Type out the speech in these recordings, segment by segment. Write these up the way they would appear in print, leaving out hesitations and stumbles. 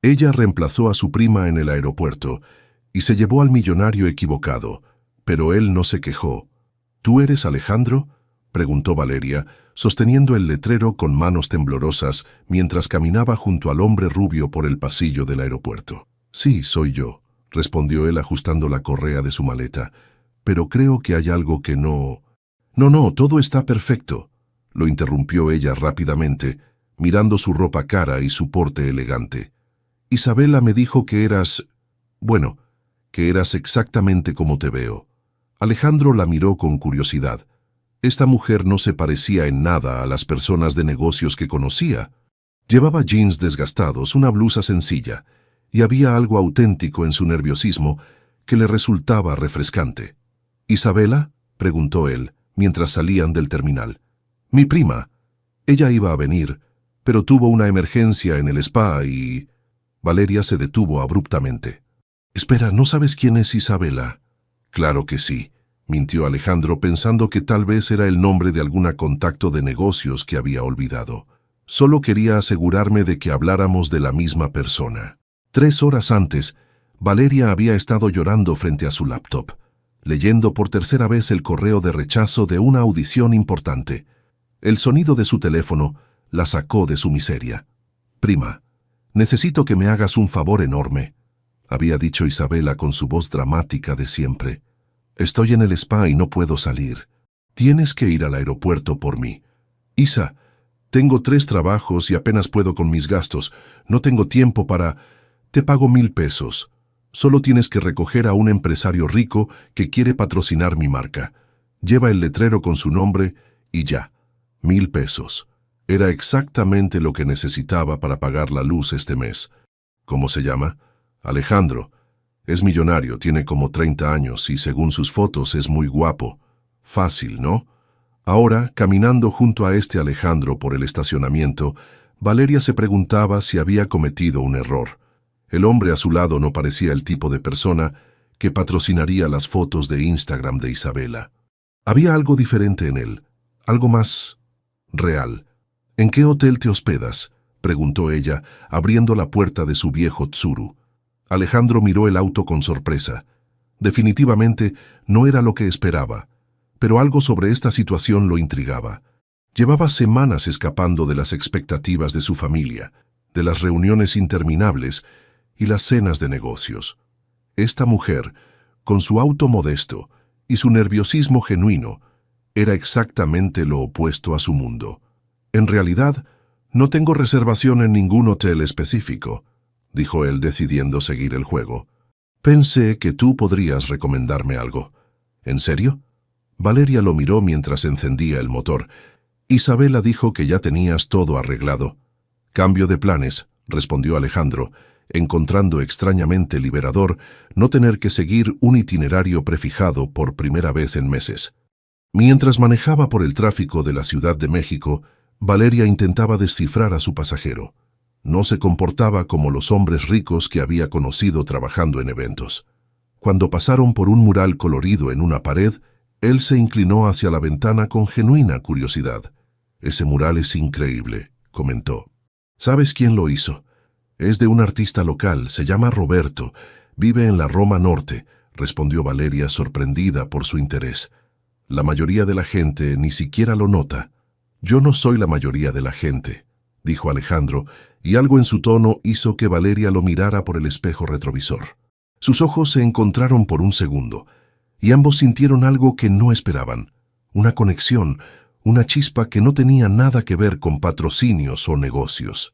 Ella reemplazó a su prima en el aeropuerto y se llevó al millonario equivocado, pero él no se quejó. ¿Tú eres Alejandro?, preguntó Valeria, sosteniendo el letrero con manos temblorosas mientras caminaba junto al hombre rubio por el pasillo del aeropuerto. Sí, soy yo, respondió él ajustando la correa de su maleta, pero creo que hay algo que no... No, todo está perfecto, lo interrumpió ella rápidamente, mirando su ropa cara y su porte elegante. Isabela me dijo que eras... bueno, que eras exactamente como te veo. Alejandro la miró con curiosidad. Esta mujer no se parecía en nada a las personas de negocios que conocía. Llevaba jeans desgastados, una blusa sencilla, y había algo auténtico en su nerviosismo que le resultaba refrescante. ¿Isabela?, preguntó él, mientras salían del terminal. Mi prima. Ella iba a venir, pero tuvo una emergencia en el spa y... Valeria se detuvo abruptamente. Espera, ¿no sabes quién es Isabela? Claro que sí, mintió Alejandro pensando que tal vez era el nombre de algún contacto de negocios que había olvidado. Solo quería asegurarme de que habláramos de la misma persona. 3 horas antes, Valeria había estado llorando frente a su laptop, leyendo por tercera vez el correo de rechazo de una audición importante. El sonido de su teléfono la sacó de su miseria. Prima, necesito que me hagas un favor enorme, había dicho Isabela con su voz dramática de siempre. Estoy en el spa y no puedo salir. Tienes que ir al aeropuerto por mí. Isa, tengo 3 trabajos y apenas puedo con mis gastos. No tengo tiempo para... Te pago 1000 pesos. Solo tienes que recoger a un empresario rico que quiere patrocinar mi marca. Lleva el letrero con su nombre y ya. 1000 pesos. Era exactamente lo que necesitaba para pagar la luz este mes. ¿Cómo se llama? Alejandro. Es millonario, tiene como 30 años y según sus fotos es muy guapo. Fácil, ¿no? Ahora, caminando junto a este Alejandro por el estacionamiento, Valeria se preguntaba si había cometido un error. El hombre a su lado no parecía el tipo de persona que patrocinaría las fotos de Instagram de Isabela. Había algo diferente en él, algo más real. ¿En qué hotel te hospedas?, preguntó ella, abriendo la puerta de su viejo Tsuru. Alejandro miró el auto con sorpresa. Definitivamente no era lo que esperaba, pero algo sobre esta situación lo intrigaba. Llevaba semanas escapando de las expectativas de su familia, de las reuniones interminables y las cenas de negocios. Esta mujer, con su auto modesto y su nerviosismo genuino, era exactamente lo opuesto a su mundo. En realidad, no tengo reservación en ningún hotel específico, dijo él decidiendo seguir el juego. Pensé que tú podrías recomendarme algo. ¿En serio? Valeria lo miró mientras encendía el motor. Isabela dijo que ya tenías todo arreglado. Cambio de planes, respondió Alejandro, encontrando extrañamente liberador no tener que seguir un itinerario prefijado por primera vez en meses. Mientras manejaba por el tráfico de la Ciudad de México, Valeria intentaba descifrar a su pasajero. No se comportaba como los hombres ricos que había conocido trabajando en eventos. Cuando pasaron por un mural colorido en una pared, él se inclinó hacia la ventana con genuina curiosidad. «Ese mural es increíble», comentó. «¿Sabes quién lo hizo? Es de un artista local, se llama Roberto, vive en la Roma Norte», respondió Valeria sorprendida por su interés. «La mayoría de la gente ni siquiera lo nota». «Yo no soy la mayoría de la gente», dijo Alejandro, y algo en su tono hizo que Valeria lo mirara por el espejo retrovisor. Sus ojos se encontraron por un segundo, y ambos sintieron algo que no esperaban, una conexión, una chispa que no tenía nada que ver con patrocinios o negocios.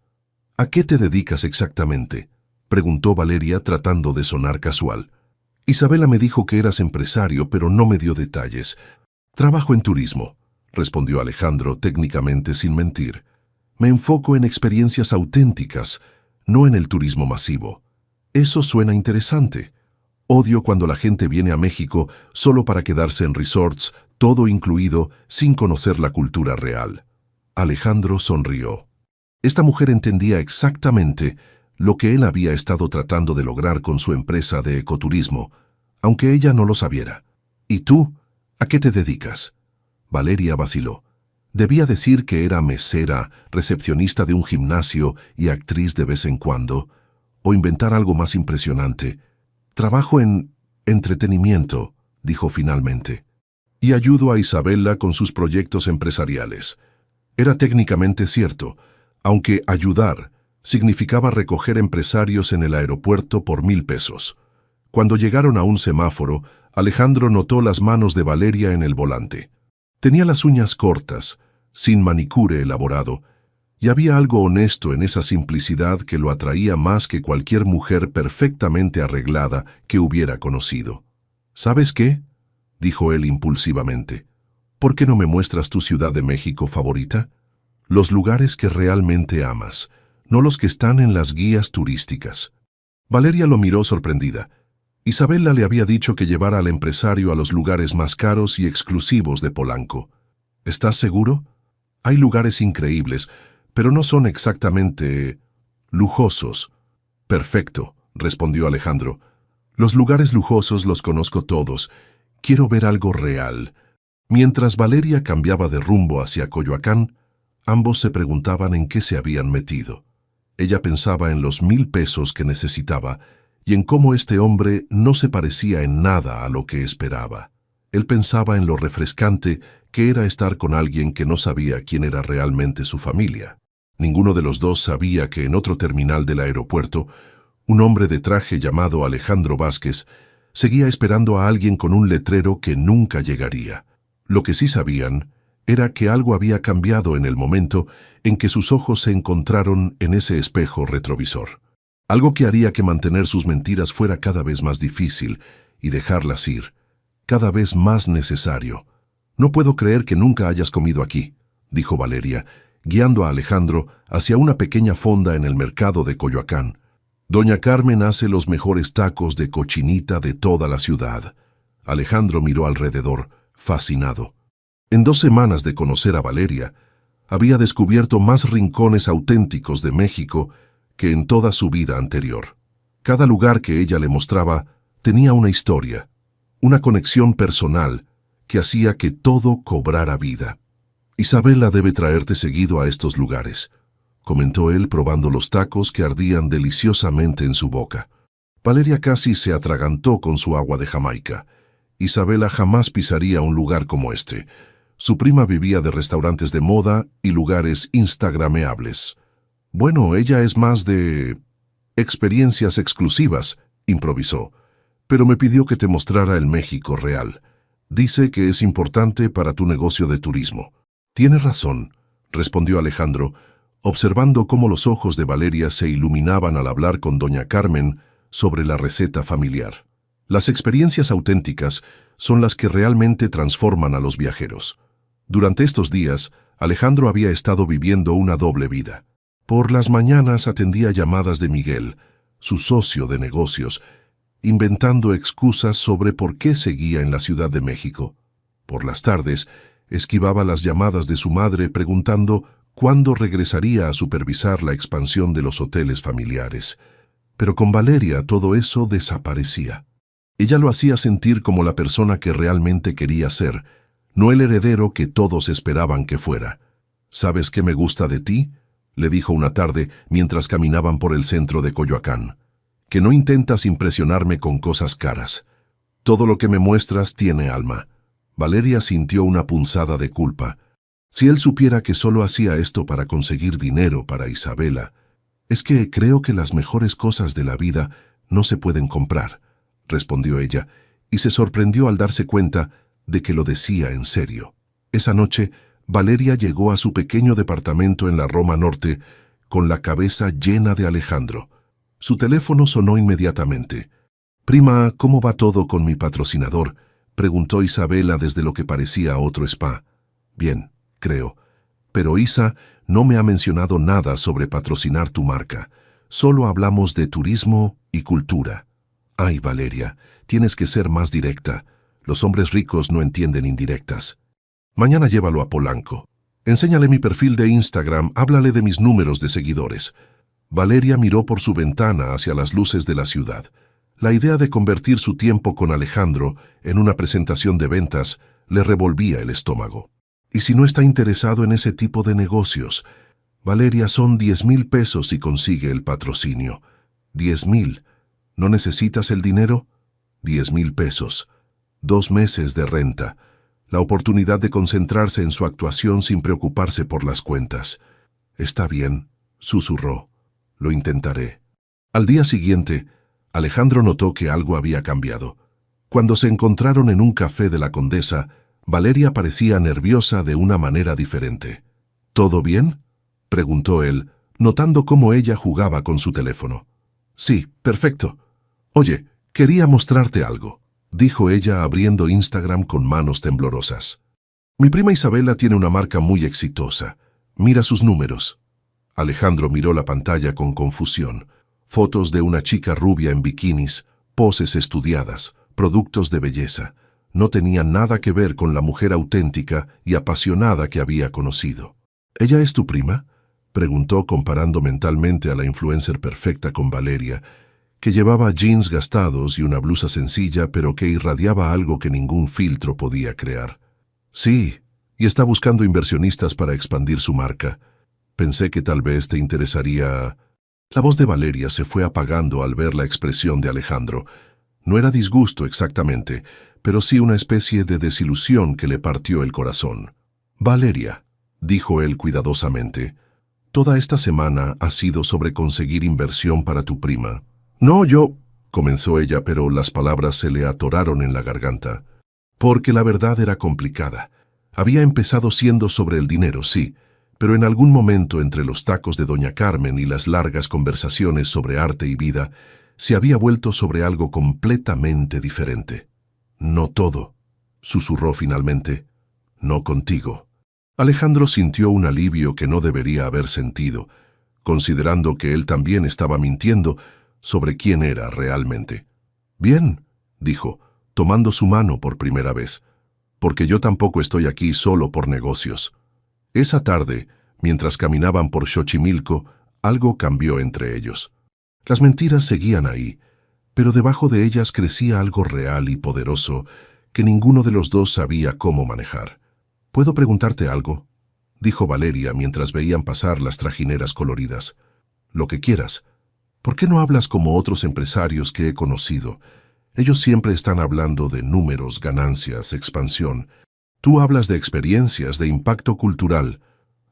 «¿A qué te dedicas exactamente?», preguntó Valeria tratando de sonar casual. «Isabela me dijo que eras empresario, pero no me dio detalles. Trabajo en turismo», respondió Alejandro técnicamente sin mentir. «Me enfoco en experiencias auténticas, no en el turismo masivo». «Eso suena interesante. Odio cuando la gente viene a México solo para quedarse en resorts, todo incluido, sin conocer la cultura real». Alejandro sonrió. Esta mujer entendía exactamente lo que él había estado tratando de lograr con su empresa de ecoturismo, aunque ella no lo sabiera. «¿Y tú? ¿A qué te dedicas?». Valeria vaciló. Debía decir que era mesera, recepcionista de un gimnasio y actriz de vez en cuando, o inventar algo más impresionante. Trabajo en entretenimiento, dijo finalmente. Y ayudo a Isabela con sus proyectos empresariales. Era técnicamente cierto, aunque ayudar significaba recoger empresarios en el aeropuerto por 1,000 pesos. Cuando llegaron a un semáforo, Alejandro notó las manos de Valeria en el volante. Tenía las uñas cortas, sin manicure elaborado, y había algo honesto en esa simplicidad que lo atraía más que cualquier mujer perfectamente arreglada que hubiera conocido. ¿Sabes qué?, dijo él impulsivamente. ¿Por qué no me muestras tu Ciudad de México favorita? Los lugares que realmente amas, no los que están en las guías turísticas. Valeria lo miró sorprendida. Isabela le había dicho que llevara al empresario a los lugares más caros y exclusivos de Polanco. ¿Estás seguro? Hay lugares increíbles, pero no son exactamente lujosos. Perfecto, respondió Alejandro. Los lugares lujosos los conozco todos. Quiero ver algo real. Mientras Valeria cambiaba de rumbo hacia Coyoacán, ambos se preguntaban en qué se habían metido. Ella pensaba en los 1,000 pesos que necesitaba y en cómo este hombre no se parecía en nada a lo que esperaba. Él pensaba en lo refrescante que era estar con alguien que no sabía quién era realmente su familia. Ninguno de los dos sabía que en otro terminal del aeropuerto, un hombre de traje llamado Alejandro Vázquez seguía esperando a alguien con un letrero que nunca llegaría. Lo que sí sabían era que algo había cambiado en el momento en que sus ojos se encontraron en ese espejo retrovisor. Algo que haría que mantener sus mentiras fuera cada vez más difícil y dejarlas ir, cada vez más necesario. «No puedo creer que nunca hayas comido aquí», dijo Valeria, guiando a Alejandro hacia una pequeña fonda en el mercado de Coyoacán. «Doña Carmen hace los mejores tacos de cochinita de toda la ciudad». Alejandro miró alrededor, fascinado. En 2 semanas de conocer a Valeria, había descubierto más rincones auténticos de México que en toda su vida anterior. Cada lugar que ella le mostraba tenía una historia, una conexión personal que hacía que todo cobrara vida. «Isabela debe traerte seguido a estos lugares», comentó él probando los tacos que ardían deliciosamente en su boca. Valeria casi se atragantó con su agua de Jamaica. Isabela jamás pisaría un lugar como este. Su prima vivía de restaurantes de moda y lugares instagrameables. «Bueno, ella es más de experiencias exclusivas», improvisó, «pero me pidió que te mostrara el México real. Dice que es importante para tu negocio de turismo». «Tienes razón», respondió Alejandro, observando cómo los ojos de Valeria se iluminaban al hablar con doña Carmen sobre la receta familiar. Las experiencias auténticas son las que realmente transforman a los viajeros. Durante estos días, Alejandro había estado viviendo una doble vida. Por las mañanas atendía llamadas de Miguel, su socio de negocios, inventando excusas sobre por qué seguía en la Ciudad de México. Por las tardes, esquivaba las llamadas de su madre preguntando cuándo regresaría a supervisar la expansión de los hoteles familiares. Pero con Valeria todo eso desaparecía. Ella lo hacía sentir como la persona que realmente quería ser, no el heredero que todos esperaban que fuera. «¿Sabes qué me gusta de ti?», le dijo una tarde mientras caminaban por el centro de Coyoacán. «Que no intentas impresionarme con cosas caras. Todo lo que me muestras tiene alma». Valeria sintió una punzada de culpa. Si él supiera que solo hacía esto para conseguir dinero para Isabela. «Es que creo que las mejores cosas de la vida no se pueden comprar», respondió ella, y se sorprendió al darse cuenta de que lo decía en serio. Esa noche, Valeria llegó a su pequeño departamento en la Roma Norte con la cabeza llena de Alejandro. Su teléfono sonó inmediatamente. «Prima, ¿cómo va todo con mi patrocinador?», preguntó Isabela desde lo que parecía otro spa. «Bien, creo. Pero Isa no me ha mencionado nada sobre patrocinar tu marca. Solo hablamos de turismo y cultura». «Ay, Valeria, tienes que ser más directa. Los hombres ricos no entienden indirectas. Mañana llévalo a Polanco. Enséñale mi perfil de Instagram, háblale de mis números de seguidores». Valeria miró por su ventana hacia las luces de la ciudad. La idea de convertir su tiempo con Alejandro en una presentación de ventas le revolvía el estómago. «¿Y si no está interesado en ese tipo de negocios? Valeria, son 10,000 pesos si consigue el patrocinio. 10,000. ¿No necesitas el dinero? 10,000 pesos. 2 meses de renta. La oportunidad de concentrarse en su actuación sin preocuparse por las cuentas. Está bien, susurró. Lo intentaré. Al día siguiente, Alejandro notó que algo había cambiado. Cuando se encontraron en un café de la Condesa, Valeria parecía nerviosa de una manera diferente. ¿Todo bien?, preguntó él, notando cómo ella jugaba con su teléfono. Sí, perfecto. Oye, quería mostrarte algo, dijo ella abriendo Instagram con manos temblorosas. Mi prima Isabela tiene una marca muy exitosa. Mira sus números. Alejandro miró la pantalla con confusión. Fotos de una chica rubia en bikinis, poses estudiadas, productos de belleza. No tenían nada que ver con la mujer auténtica y apasionada que había conocido. ¿Ella es tu prima?, preguntó comparando mentalmente a la influencer perfecta con Valeria, que llevaba jeans gastados y una blusa sencilla pero que irradiaba algo que ningún filtro podía crear. Sí, y está buscando inversionistas para expandir su marca. Pensé que tal vez te interesaría... La voz de Valeria se fue apagando al ver la expresión de Alejandro. No era disgusto exactamente, pero sí una especie de desilusión que le partió el corazón. Valeria, dijo él cuidadosamente, toda esta semana ha sido sobre conseguir inversión para tu prima. No, comenzó ella, pero las palabras se le atoraron en la garganta. Porque la verdad era complicada. Había empezado siendo sobre el dinero, sí, pero en algún momento entre los tacos de doña Carmen y las largas conversaciones sobre arte y vida, se había vuelto sobre algo completamente diferente. No todo, susurró finalmente. No contigo. Alejandro sintió un alivio que no debería haber sentido, considerando que él también estaba mintiendo sobre quién era realmente. Bien, dijo, tomando su mano por primera vez, porque yo tampoco estoy aquí solo por negocios. Esa tarde, mientras caminaban por Xochimilco, algo cambió entre ellos. Las mentiras seguían ahí, pero debajo de ellas crecía algo real y poderoso que ninguno de los dos sabía cómo manejar. ¿Puedo preguntarte algo?, dijo Valeria mientras veían pasar las trajineras coloridas. Lo que quieras. ¿Por qué no hablas como otros empresarios que he conocido? Ellos siempre están hablando de números, ganancias, expansión. Tú hablas de experiencias, de impacto cultural.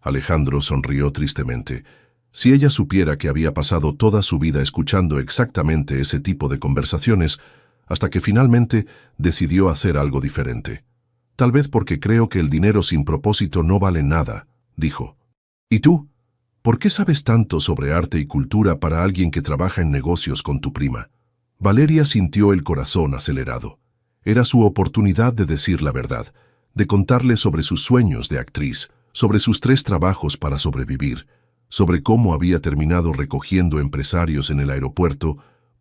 Alejandro sonrió tristemente. Si ella supiera que había pasado toda su vida escuchando exactamente ese tipo de conversaciones, hasta que finalmente decidió hacer algo diferente. Tal vez porque creo que el dinero sin propósito no vale nada, dijo. ¿Y tú? ¿Por qué sabes tanto sobre arte y cultura para alguien que trabaja en negocios con tu prima? Valeria sintió el corazón acelerado. Era su oportunidad de decir la verdad, de contarle sobre sus sueños de actriz, sobre sus 3 trabajos para sobrevivir, sobre cómo había terminado recogiendo empresarios en el aeropuerto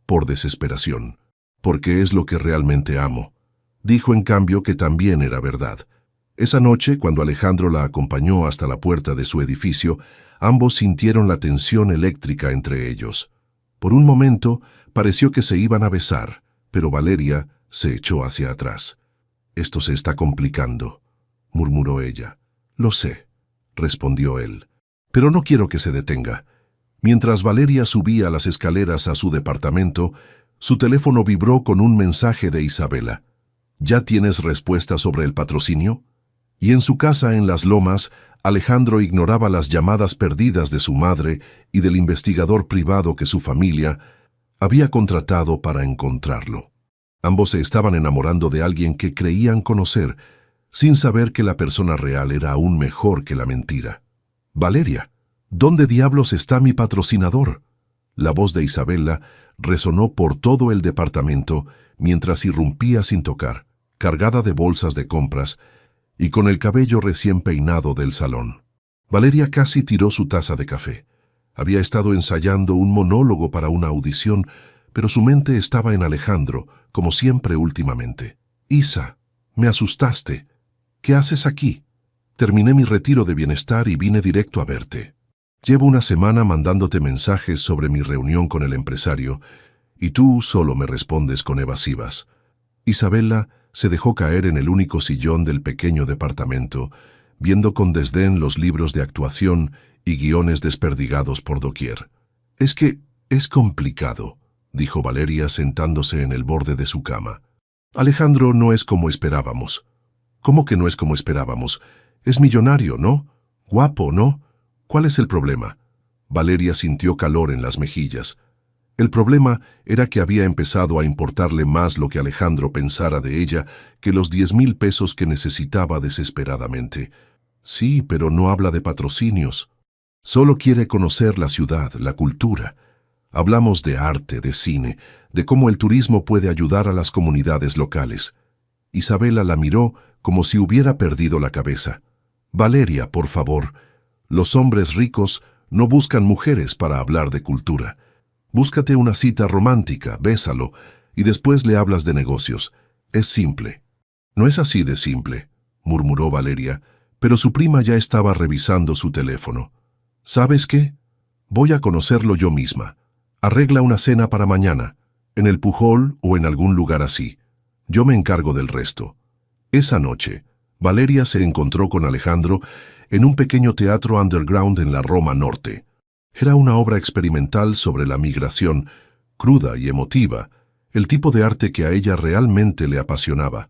por desesperación. Porque es lo que realmente amo. Dijo en cambio que también era verdad. Esa noche, cuando Alejandro la acompañó hasta la puerta de su edificio, ambos sintieron la tensión eléctrica entre ellos. Por un momento, pareció que se iban a besar, pero Valeria se echó hacia atrás. «Esto se está complicando», murmuró ella. «Lo sé», respondió él. «Pero no quiero que se detenga». Mientras Valeria subía las escaleras a su departamento, su teléfono vibró con un mensaje de Isabela. «¿Ya tienes respuesta sobre el patrocinio?». Y en su casa en Las Lomas, Alejandro ignoraba las llamadas perdidas de su madre y del investigador privado que su familia había contratado para encontrarlo. Ambos se estaban enamorando de alguien que creían conocer, sin saber que la persona real era aún mejor que la mentira. «Valeria, ¿dónde diablos está mi patrocinador?». La voz de Isabela resonó por todo el departamento mientras irrumpía sin tocar, cargada de bolsas de compras y con el cabello recién peinado del salón. Valeria casi tiró su taza de café. Había estado ensayando un monólogo para una audición, pero su mente estaba en Alejandro, como siempre últimamente. «Isa, me asustaste. ¿Qué haces aquí? Terminé mi retiro de bienestar y vine directo a verte. Llevo una semana mandándote mensajes sobre mi reunión con el empresario, y tú solo me respondes con evasivas». Isabela se dejó caer en el único sillón del pequeño departamento, viendo con desdén los libros de actuación y guiones desperdigados por doquier. Es Es complicado, dijo Valeria sentándose en el borde de su cama. Alejandro no es como esperábamos. ¿Cómo que no es como esperábamos? Es millonario, ¿no? Guapo, ¿no? ¿Cuál es el problema? Valeria sintió calor en las mejillas. El problema era que había empezado a importarle más lo que Alejandro pensara de ella que los 10,000 pesos que necesitaba desesperadamente. Sí, pero no habla de patrocinios. Solo quiere conocer la ciudad, la cultura. Hablamos de arte, de cine, de cómo el turismo puede ayudar a las comunidades locales. Isabela la miró como si hubiera perdido la cabeza. Valeria, por favor, los hombres ricos no buscan mujeres para hablar de cultura. Búscate una cita romántica, bésalo, y después le hablas de negocios. Es simple. No es así de simple, murmuró Valeria, pero su prima ya estaba revisando su teléfono. ¿Sabes qué? Voy a conocerlo yo misma. Arregla una cena para mañana, en el Pujol o en algún lugar así. Yo me encargo del resto. Esa noche, Valeria se encontró con Alejandro en un pequeño teatro underground en la Roma Norte. Era una obra experimental sobre la migración, cruda y emotiva, el tipo de arte que a ella realmente le apasionaba.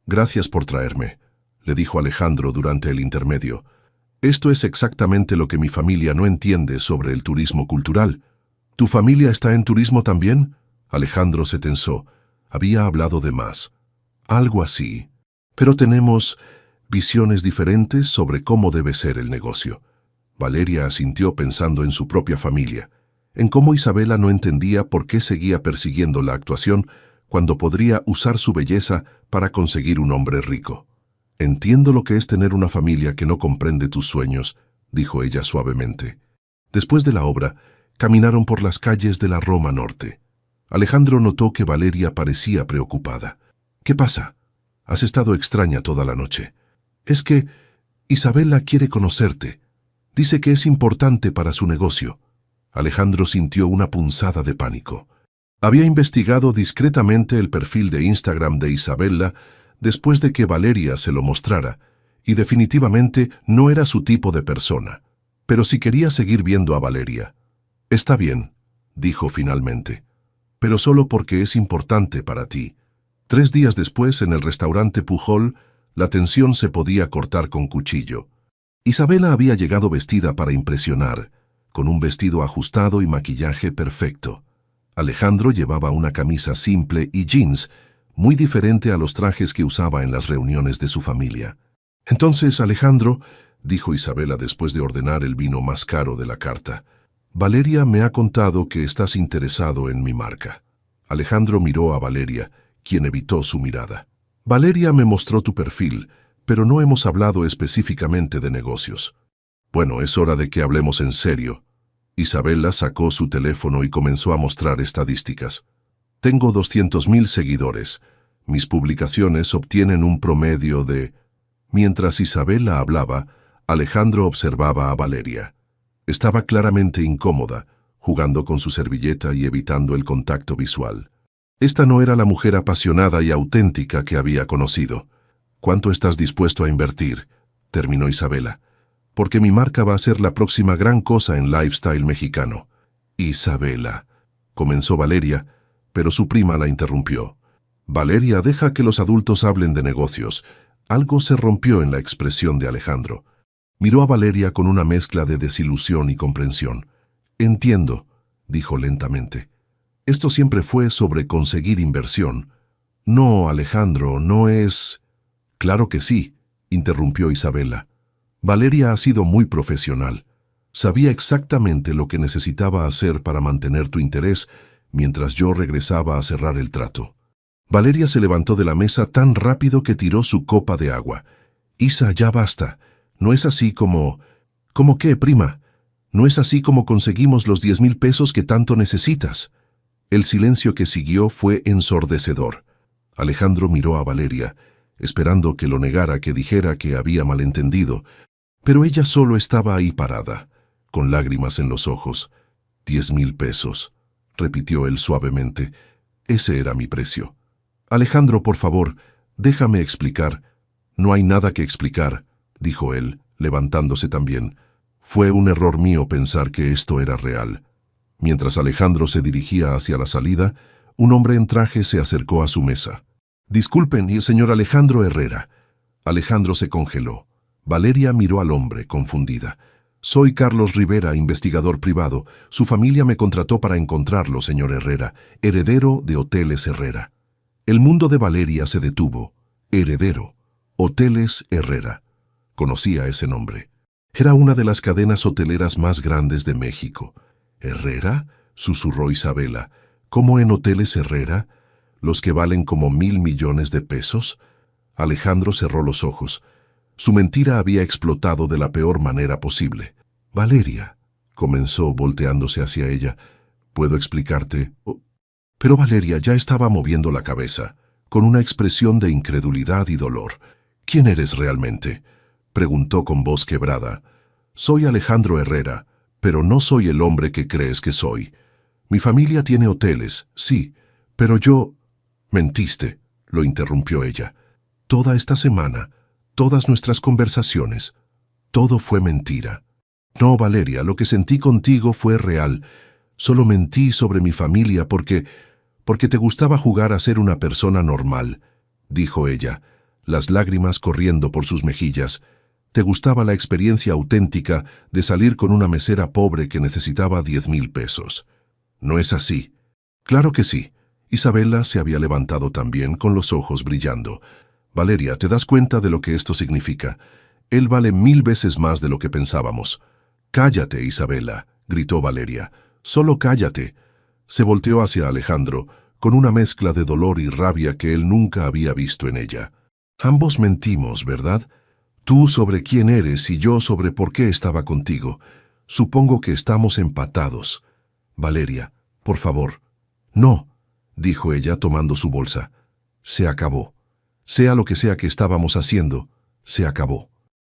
Gracias por traerme, le dijo Alejandro durante el intermedio. Esto es exactamente lo que mi familia no entiende sobre el turismo cultural. ¿Tu familia está en turismo también? Alejandro se tensó. Había hablado de más. Algo así. Pero tenemos visiones diferentes sobre cómo debe ser el negocio. Valeria asintió pensando en su propia familia, en cómo Isabela no entendía por qué seguía persiguiendo la actuación cuando podría usar su belleza para conseguir un hombre rico. Entiendo lo que es tener una familia que no comprende tus sueños, dijo ella suavemente. Después de la obra, caminaron por las calles de la Roma Norte. Alejandro notó que Valeria parecía preocupada. ¿Qué pasa? Has estado extraña toda la noche. Es que Isabela quiere conocerte. Dice que es importante para su negocio. Alejandro sintió una punzada de pánico. Había investigado discretamente el perfil de Instagram de Isabela después de que Valeria se lo mostrara, y definitivamente no era su tipo de persona. Pero si quería seguir viendo a Valeria. Está bien, dijo finalmente, pero solo porque es importante para ti. 3 días después, en el restaurante Pujol, la tensión se podía cortar con cuchillo. Isabela había llegado vestida para impresionar, con un vestido ajustado y maquillaje perfecto. Alejandro llevaba una camisa simple y jeans, muy diferente a los trajes que usaba en las reuniones de su familia. Entonces, Alejandro, dijo Isabela después de ordenar el vino más caro de la carta, Valeria me ha contado que estás interesado en mi marca. Alejandro miró a Valeria, quien evitó su mirada. Valeria me mostró tu perfil, pero no hemos hablado específicamente de negocios. Bueno, es hora de que hablemos en serio. Isabela sacó su teléfono y comenzó a mostrar estadísticas. Tengo 200,000 seguidores. Mis publicaciones obtienen un promedio de... Mientras Isabela hablaba, Alejandro observaba a Valeria. Estaba claramente incómoda, jugando con su servilleta y evitando el contacto visual. Esta no era la mujer apasionada y auténtica que había conocido. ¿Cuánto estás dispuesto a invertir?, terminó Isabela. Porque mi marca va a ser la próxima gran cosa en lifestyle mexicano. Isabela, comenzó Valeria, pero su prima la interrumpió. Valeria, deja que los adultos hablen de negocios. Algo se rompió en la expresión de Alejandro. Miró a Valeria con una mezcla de desilusión y comprensión. Entiendo, dijo lentamente. Esto siempre fue sobre conseguir inversión. No, Alejandro, no es... Claro que sí, interrumpió Isabela. Valeria ha sido muy profesional. Sabía exactamente lo que necesitaba hacer para mantener tu interés mientras yo regresaba a cerrar el trato. Valeria se levantó de la mesa tan rápido que tiró su copa de agua. Isa, ya basta. No es así como... ¿Cómo qué, prima? No es así como conseguimos los 10,000 pesos que tanto necesitas. El silencio que siguió fue ensordecedor. Alejandro miró a Valeria, esperando que lo negara, que dijera que había malentendido, pero ella solo estaba ahí parada, con lágrimas en los ojos. 10,000 pesos, repitió él suavemente. Ese era mi precio. Alejandro, por favor, déjame explicar. No hay nada que explicar, dijo él, levantándose también. Fue un error mío pensar que esto era real. Mientras Alejandro se dirigía hacia la salida, un hombre en traje se acercó a su mesa. «Disculpen, señor Alejandro Herrera». Alejandro se congeló. Valeria miró al hombre, confundida. «Soy Carlos Rivera, investigador privado. Su familia me contrató para encontrarlo, señor Herrera, heredero de Hoteles Herrera». El mundo de Valeria se detuvo. Heredero. Hoteles Herrera. Conocía ese nombre. Era una de las cadenas hoteleras más grandes de México. «¿Herrera?», susurró Isabela. «¿Cómo en Hoteles Herrera? ¿Los que valen como 1.000 millones de pesos?» Alejandro cerró los ojos. Su mentira había explotado de la peor manera posible. «Valeria», comenzó volteándose hacia ella, «¿puedo explicarte?» Pero Valeria ya estaba moviendo la cabeza, con una expresión de incredulidad y dolor. «¿Quién eres realmente?», preguntó con voz quebrada. «Soy Alejandro Herrera, pero no soy el hombre que crees que soy. Mi familia tiene hoteles, sí, pero yo...» «Mentiste», lo interrumpió ella. «Toda esta semana, todas nuestras conversaciones, todo fue mentira». «No, Valeria, lo que sentí contigo fue real. Solo mentí sobre mi familia porque te gustaba jugar a ser una persona normal», dijo ella, las lágrimas corriendo por sus mejillas. «Te gustaba la experiencia auténtica de salir con una mesera pobre que necesitaba 10,000 pesos. ¿No es así?» «Claro que sí». Isabela se había levantado también, con los ojos brillando. «Valeria, ¿te das cuenta de lo que esto significa? Él vale 1,000 veces más de lo que pensábamos». «Cállate, Isabela», gritó Valeria. «Solo cállate». Se volteó hacia Alejandro, con una mezcla de dolor y rabia que él nunca había visto en ella. «Ambos mentimos, ¿verdad? Tú sobre quién eres y yo sobre por qué estaba contigo. Supongo que estamos empatados. Valeria, por favor». «No», dijo ella tomando su bolsa. «Se acabó. Sea lo que sea que estábamos haciendo, se acabó».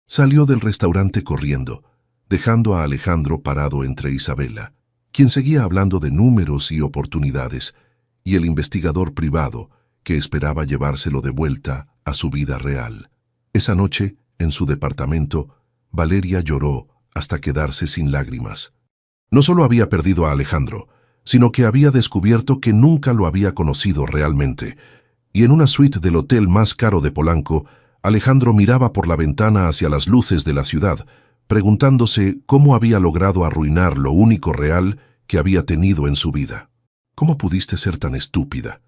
Salió del restaurante corriendo, dejando a Alejandro parado entre Isabela, quien seguía hablando de números y oportunidades, y el investigador privado, que esperaba llevárselo de vuelta a su vida real. Esa noche, en su departamento, Valeria lloró hasta quedarse sin lágrimas. No solo había perdido a Alejandro, sino que había descubierto que nunca lo había conocido realmente. Y en una suite del hotel más caro de Polanco, Alejandro miraba por la ventana hacia las luces de la ciudad, preguntándose cómo había logrado arruinar lo único real que había tenido en su vida. «¿Cómo pudiste ser tan estúpida?».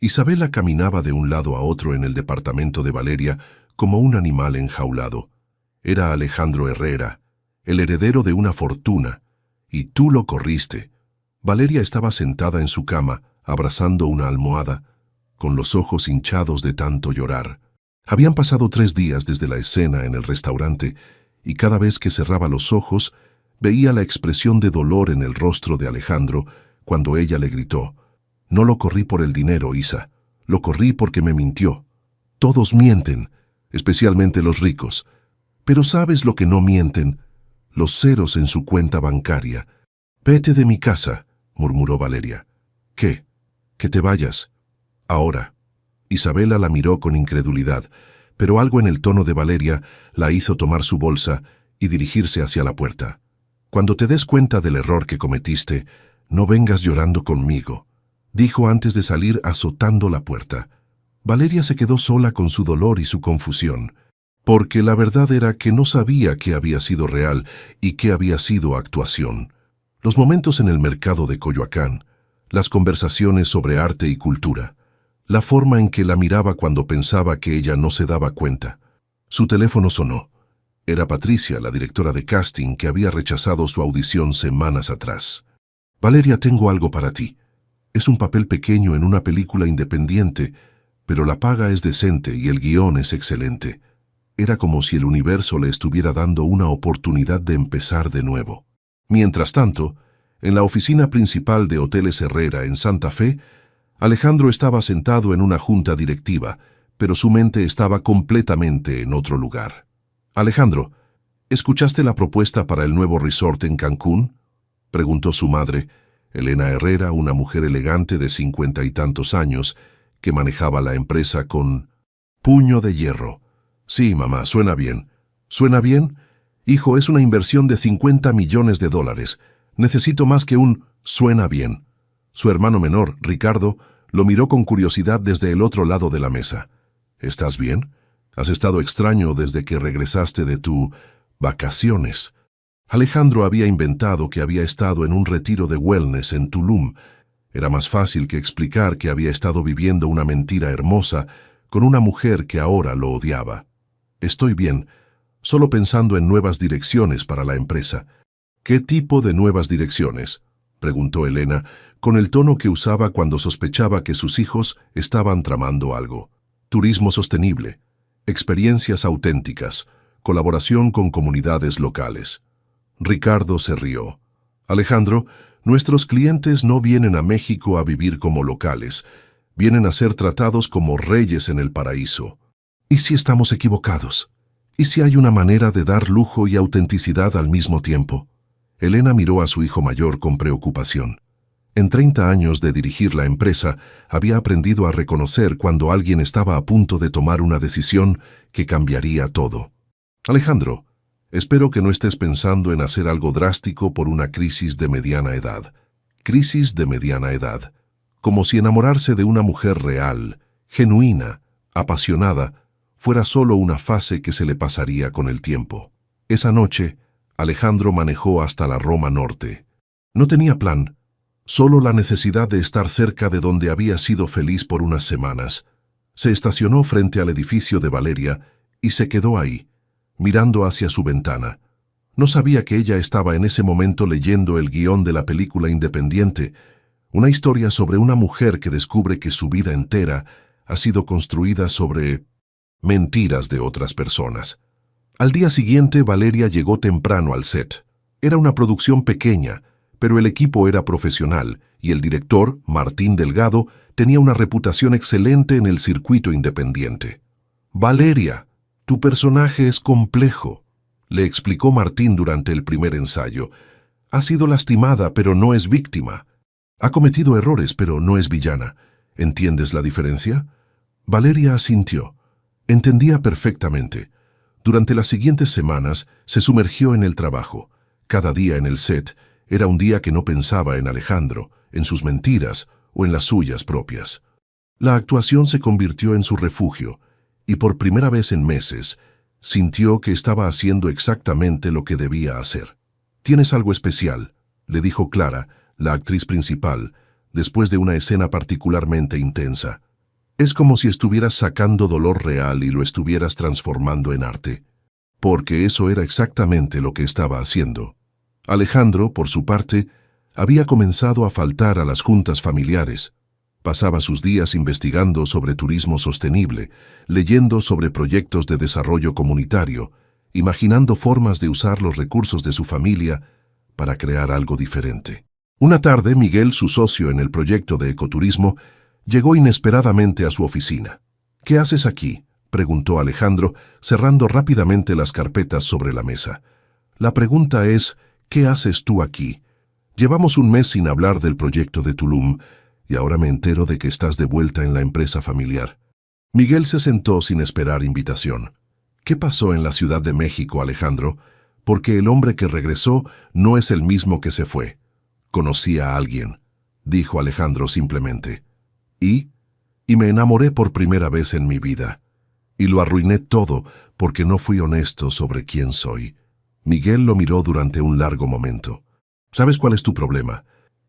Isabela caminaba de un lado a otro en el departamento de Valeria como un animal enjaulado. Era Alejandro Herrera, el heredero de una fortuna, y tú lo corriste. Valeria estaba sentada en su cama, abrazando una almohada, con los ojos hinchados de tanto llorar. Habían pasado 3 días desde la escena en el restaurante, y cada vez que cerraba los ojos, veía la expresión de dolor en el rostro de Alejandro cuando ella le gritó: «No lo corrí por el dinero, Isa. Lo corrí porque me mintió. Todos mienten, especialmente los ricos. Pero ¿sabes lo que no mienten? Los ceros en su cuenta bancaria». «Vete de mi casa», murmuró Valeria. «¿Qué? ¿Que te vayas? Ahora». Isabela la miró con incredulidad, pero algo en el tono de Valeria la hizo tomar su bolsa y dirigirse hacia la puerta. «Cuando te des cuenta del error que cometiste, no vengas llorando conmigo», dijo antes de salir azotando la puerta. Valeria se quedó sola con su dolor y su confusión, porque la verdad era que no sabía qué había sido real y qué había sido actuación. Los momentos en el mercado de Coyoacán, las conversaciones sobre arte y cultura, la forma en que la miraba cuando pensaba que ella no se daba cuenta. Su teléfono sonó. Era Patricia, la directora de casting, que había rechazado su audición semanas atrás. «Valeria, tengo algo para ti. Es un papel pequeño en una película independiente, pero la paga es decente y el guión es excelente». Era como si el universo le estuviera dando una oportunidad de empezar de nuevo. Mientras tanto, en la oficina principal de Hoteles Herrera en Santa Fe, Alejandro estaba sentado en una junta directiva, pero su mente estaba completamente en otro lugar. «Alejandro, ¿escuchaste la propuesta para el nuevo resort en Cancún?», preguntó su madre, Elena Herrera, una mujer elegante de 50 y tantos años, que manejaba la empresa con puño de hierro. «Sí, mamá, suena bien». «¿Suena bien? Hijo, es una inversión de $50 millones. Necesito más que un Suena bien. Su hermano menor, Ricardo, lo miró con curiosidad desde el otro lado de la mesa. ¿Estás bien? Has estado extraño desde que regresaste de tu vacaciones. Alejandro había inventado que había estado en un retiro de wellness en Tulum. Era más fácil que explicar que había estado viviendo una mentira hermosa con una mujer que ahora lo odiaba. Estoy bien, solo pensando en nuevas direcciones para la empresa. ¿Qué tipo de nuevas direcciones?, preguntó Elena, con el tono que usaba cuando sospechaba que sus hijos estaban tramando algo. Turismo sostenible, experiencias auténticas, colaboración con comunidades locales. Ricardo se rió. Alejandro, nuestros clientes no vienen a México a vivir como locales, vienen a ser tratados como reyes en el paraíso. ¿Y si estamos equivocados? ¿Y si hay una manera de dar lujo y autenticidad al mismo tiempo? Elena miró a su hijo mayor con preocupación. En 30 años de dirigir la empresa, había aprendido a reconocer cuando alguien estaba a punto de tomar una decisión que cambiaría todo. Alejandro, espero que no estés pensando en hacer algo drástico por una crisis de mediana edad. Crisis de mediana edad. Como si enamorarse de una mujer real, genuina, apasionada, fuera solo una fase que se le pasaría con el tiempo. Esa noche, Alejandro manejó hasta la Roma Norte. No tenía plan, solo la necesidad de estar cerca de donde había sido feliz por unas semanas. Se estacionó frente al edificio de Valeria y se quedó ahí, mirando hacia su ventana. No sabía que ella estaba en ese momento leyendo el guión de la película independiente, una historia sobre una mujer que descubre que su vida entera ha sido construida sobre mentiras de otras personas. Al día siguiente, Valeria llegó temprano al set. Era una producción pequeña, pero el equipo era profesional y el director, Martín Delgado, tenía una reputación excelente en el circuito independiente. «Valeria, tu personaje es complejo», le explicó Martín durante el primer ensayo. «Ha sido lastimada, pero no es víctima. Ha cometido errores, pero no es villana. ¿Entiendes la diferencia?» Valeria asintió. Entendía perfectamente. Durante las siguientes semanas se sumergió en el trabajo. Cada día en el set era un día que no pensaba en Alejandro, en sus mentiras o en las suyas propias. La actuación se convirtió en su refugio y por primera vez en meses sintió que estaba haciendo exactamente lo que debía hacer. «Tienes algo especial», le dijo Clara, la actriz principal, después de una escena particularmente intensa. «Es como si estuvieras sacando dolor real y lo estuvieras transformando en arte». Porque eso era exactamente lo que estaba haciendo. Alejandro, por su parte, había comenzado a faltar a las juntas familiares. Pasaba sus días investigando sobre turismo sostenible, leyendo sobre proyectos de desarrollo comunitario, imaginando formas de usar los recursos de su familia para crear algo diferente. Una tarde, Miguel, su socio en el proyecto de ecoturismo, llegó inesperadamente a su oficina. «¿Qué haces aquí?», preguntó Alejandro, cerrando rápidamente las carpetas sobre la mesa. «La pregunta es, ¿qué haces tú aquí? Llevamos un mes sin hablar del proyecto de Tulum, y ahora me entero de que estás de vuelta en la empresa familiar». Miguel se sentó sin esperar invitación. «¿Qué pasó en la Ciudad de México, Alejandro? Porque el hombre que regresó no es el mismo que se fue». «Conocí a alguien», dijo Alejandro simplemente. Y me enamoré por primera vez en mi vida. Y lo arruiné todo porque no fui honesto sobre quién soy». Miguel lo miró durante un largo momento. «¿Sabes cuál es tu problema?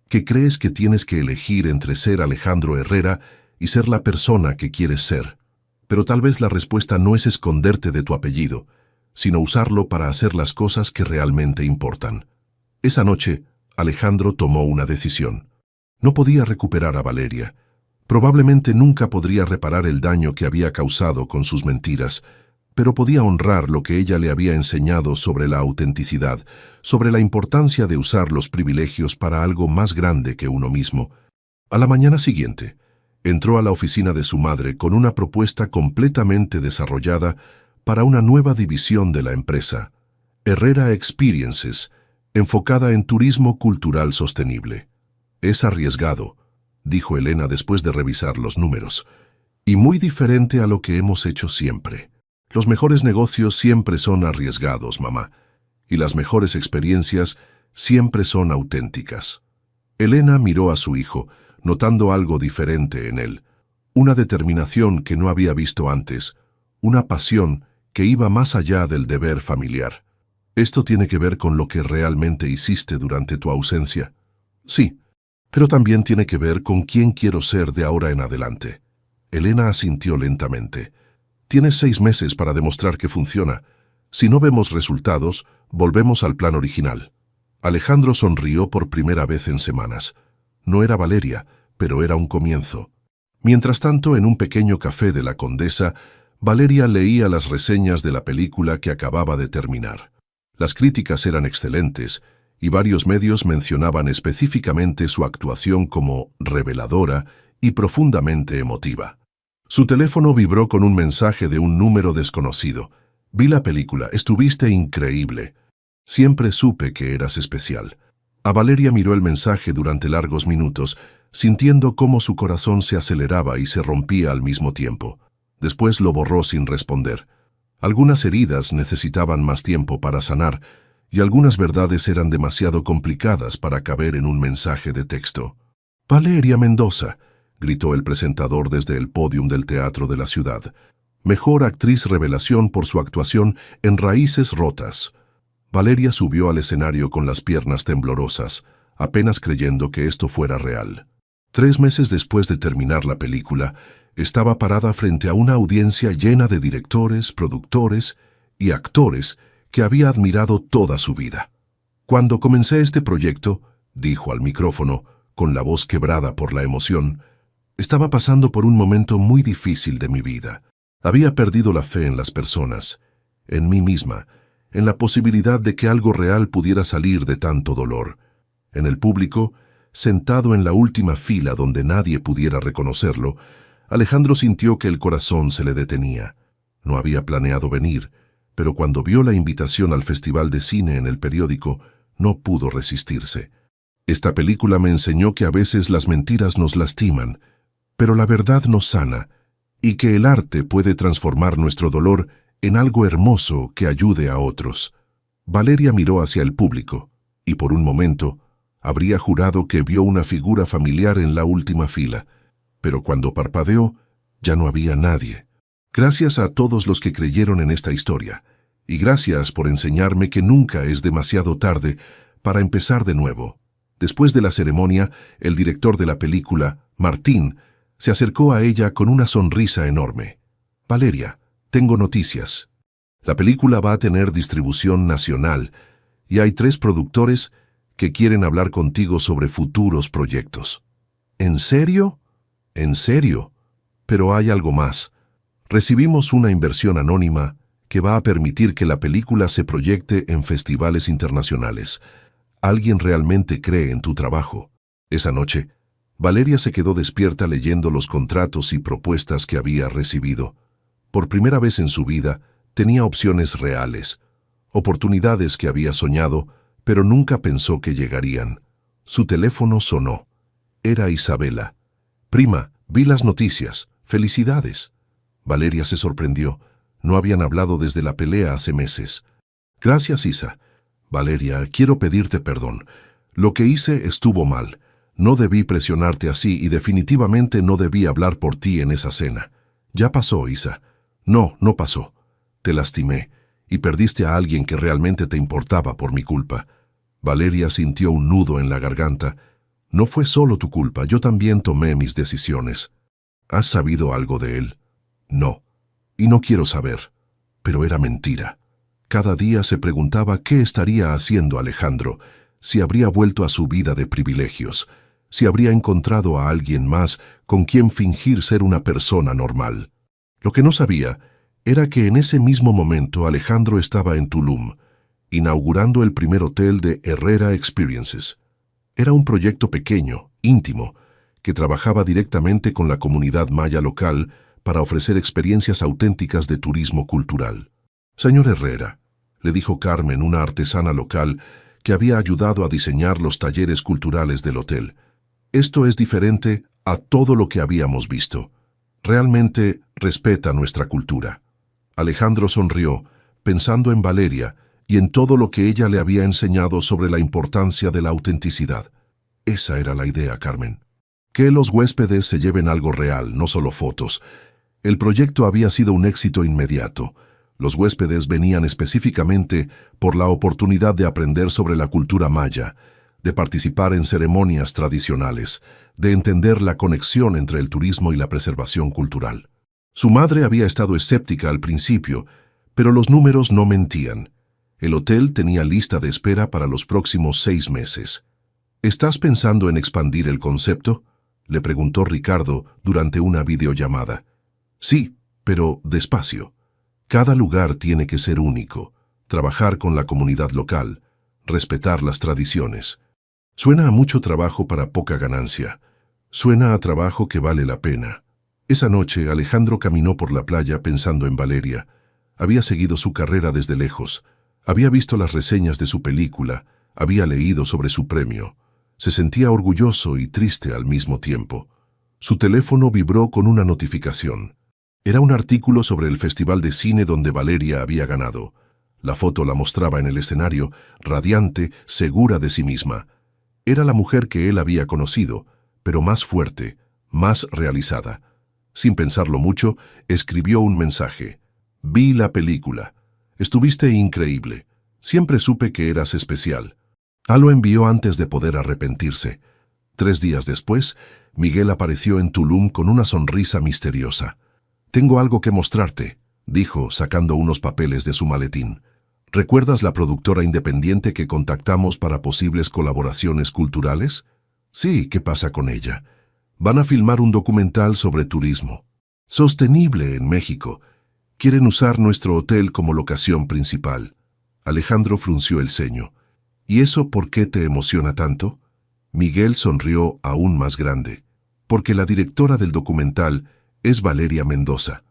Que crees que tienes que elegir entre ser Alejandro Herrera y ser la persona que quieres ser. Pero tal vez la respuesta no es esconderte de tu apellido, sino usarlo para hacer las cosas que realmente importan». Esa noche, Alejandro tomó una decisión. No podía recuperar a Valeria. Probablemente nunca podría reparar el daño que había causado con sus mentiras, pero podía honrar lo que ella le había enseñado sobre la autenticidad, sobre la importancia de usar los privilegios para algo más grande que uno mismo. A la mañana siguiente, entró a la oficina de su madre con una propuesta completamente desarrollada para una nueva división de la empresa, Herrera Experiences, enfocada en turismo cultural sostenible. «Es arriesgado», dijo Elena después de revisar los números, «y muy diferente a lo que hemos hecho siempre. Los mejores negocios siempre son arriesgados, mamá, y las mejores experiencias siempre son auténticas». Elena miró a su hijo, notando algo diferente en él. Una determinación que no había visto antes, una pasión que iba más allá del deber familiar. ¿Esto tiene que ver con lo que realmente hiciste durante tu ausencia? Sí, pero también tiene que ver con quién quiero ser de ahora en adelante. Elena asintió lentamente. Tienes 6 meses para demostrar que funciona. Si no vemos resultados, volvemos al plan original. Alejandro sonrió por primera vez en semanas. No era Valeria, pero era un comienzo. Mientras tanto, en un pequeño café de la Condesa, Valeria leía las reseñas de la película que acababa de terminar. Las críticas eran excelentes, y varios medios mencionaban específicamente su actuación como reveladora y profundamente emotiva. Su teléfono vibró con un mensaje de un número desconocido. Vi la película, estuviste increíble. Siempre supe que eras especial. A Valeria miró el mensaje durante largos minutos, sintiendo cómo su corazón se aceleraba y se rompía al mismo tiempo. Después lo borró sin responder. Algunas heridas necesitaban más tiempo para sanar, y algunas verdades eran demasiado complicadas para caber en un mensaje de texto. «Valeria Mendoza», gritó el presentador desde el pódium del teatro de la ciudad. «Mejor actriz revelación por su actuación en Raíces Rotas». Valeria subió al escenario con las piernas temblorosas, apenas creyendo que esto fuera real. 3 meses después de terminar la película, estaba parada frente a una audiencia llena de directores, productores y actores que había admirado toda su vida. «Cuando comencé este proyecto», dijo al micrófono, con la voz quebrada por la emoción, «estaba pasando por un momento muy difícil de mi vida. Había perdido la fe en las personas, en mí misma, en la posibilidad de que algo real pudiera salir de tanto dolor. En el público, sentado en la última fila donde nadie pudiera reconocerlo, Alejandro sintió que el corazón se le detenía. No había planeado venir, pero cuando vio la invitación al Festival de Cine en el periódico, no pudo resistirse. Esta película me enseñó que a veces las mentiras nos lastiman, pero la verdad nos sana, y que el arte puede transformar nuestro dolor en algo hermoso que ayude a otros. Valeria miró hacia el público, y por un momento habría jurado que vio una figura familiar en la última fila, pero cuando parpadeó, ya no había nadie. Gracias a todos los que creyeron en esta historia, y gracias por enseñarme que nunca es demasiado tarde para empezar de nuevo. Después de la ceremonia, el director de la película, Martín, se acercó a ella con una sonrisa enorme. «Valeria, tengo noticias. La película va a tener distribución nacional y hay 3 productores que quieren hablar contigo sobre futuros proyectos». «¿En serio? ¿En serio? Pero hay algo más. Recibimos una inversión anónima que va a permitir que la película se proyecte en festivales internacionales. Alguien realmente cree en tu trabajo». Esa noche, Valeria se quedó despierta leyendo los contratos y propuestas que había recibido. Por primera vez en su vida, tenía opciones reales, oportunidades que había soñado, pero nunca pensó que llegarían. Su teléfono sonó. Era Isabela. «Prima, vi las noticias. Felicidades». Valeria se sorprendió. No habían hablado desde la pelea hace meses. «Gracias, Isa. Valeria, quiero pedirte perdón. Lo que hice estuvo mal. No debí presionarte así y definitivamente no debí hablar por ti en esa cena. Ya pasó, Isa». «No, no pasó. Te lastimé y perdiste a alguien que realmente te importaba por mi culpa». Valeria sintió un nudo en la garganta. «No fue solo tu culpa, yo también tomé mis decisiones». «¿Has sabido algo de él?» «No, y no quiero saber». Pero era mentira. Cada día se preguntaba qué estaría haciendo Alejandro, si habría vuelto a su vida de privilegios, si habría encontrado a alguien más con quien fingir ser una persona normal. Lo que no sabía era que en ese mismo momento Alejandro estaba en Tulum, inaugurando el primer hotel de Herrera Experiences. Era un proyecto pequeño, íntimo, que trabajaba directamente con la comunidad maya local para ofrecer experiencias auténticas de turismo cultural. «Señor Herrera», le dijo Carmen, una artesana local que había ayudado a diseñar los talleres culturales del hotel, «esto es diferente a todo lo que habíamos visto. Realmente respeta nuestra cultura». Alejandro sonrió, pensando en Valeria y en todo lo que ella le había enseñado sobre la importancia de la autenticidad. Esa era la idea, Carmen. Que los huéspedes se lleven algo real, no solo fotos. El proyecto había sido un éxito inmediato. Los huéspedes venían específicamente por la oportunidad de aprender sobre la cultura maya, de participar en ceremonias tradicionales, de entender la conexión entre el turismo y la preservación cultural. Su madre había estado escéptica al principio, pero los números no mentían. El hotel tenía lista de espera para los próximos 6 meses. ¿Estás pensando en expandir el concepto?, le preguntó Ricardo durante una videollamada. Sí, pero despacio. Cada lugar tiene que ser único, trabajar con la comunidad local, respetar las tradiciones. Suena a mucho trabajo para poca ganancia. Suena a trabajo que vale la pena. Esa noche Alejandro caminó por la playa pensando en Valeria. Había seguido su carrera desde lejos. Había visto las reseñas de su película. Había leído sobre su premio. Se sentía orgulloso y triste al mismo tiempo. Su teléfono vibró con una notificación. Era un artículo sobre el festival de cine donde Valeria había ganado. La foto la mostraba en el escenario, radiante, segura de sí misma. Era la mujer que él había conocido, pero más fuerte, más realizada. Sin pensarlo mucho, escribió un mensaje. Vi la película. Estuviste increíble. Siempre supe que eras especial. Lo envió antes de poder arrepentirse. 3 días después, Miguel apareció en Tulum con una sonrisa misteriosa. «Tengo algo que mostrarte», dijo, sacando unos papeles de su maletín. «¿Recuerdas la productora independiente que contactamos para posibles colaboraciones culturales? Sí, ¿qué pasa con ella? Van a filmar un documental sobre turismo sostenible en México. Quieren usar nuestro hotel como locación principal». Alejandro frunció el ceño. «¿Y eso por qué te emociona tanto?». Miguel sonrió aún más grande. «Porque la directora del documental es Valeria Mendoza».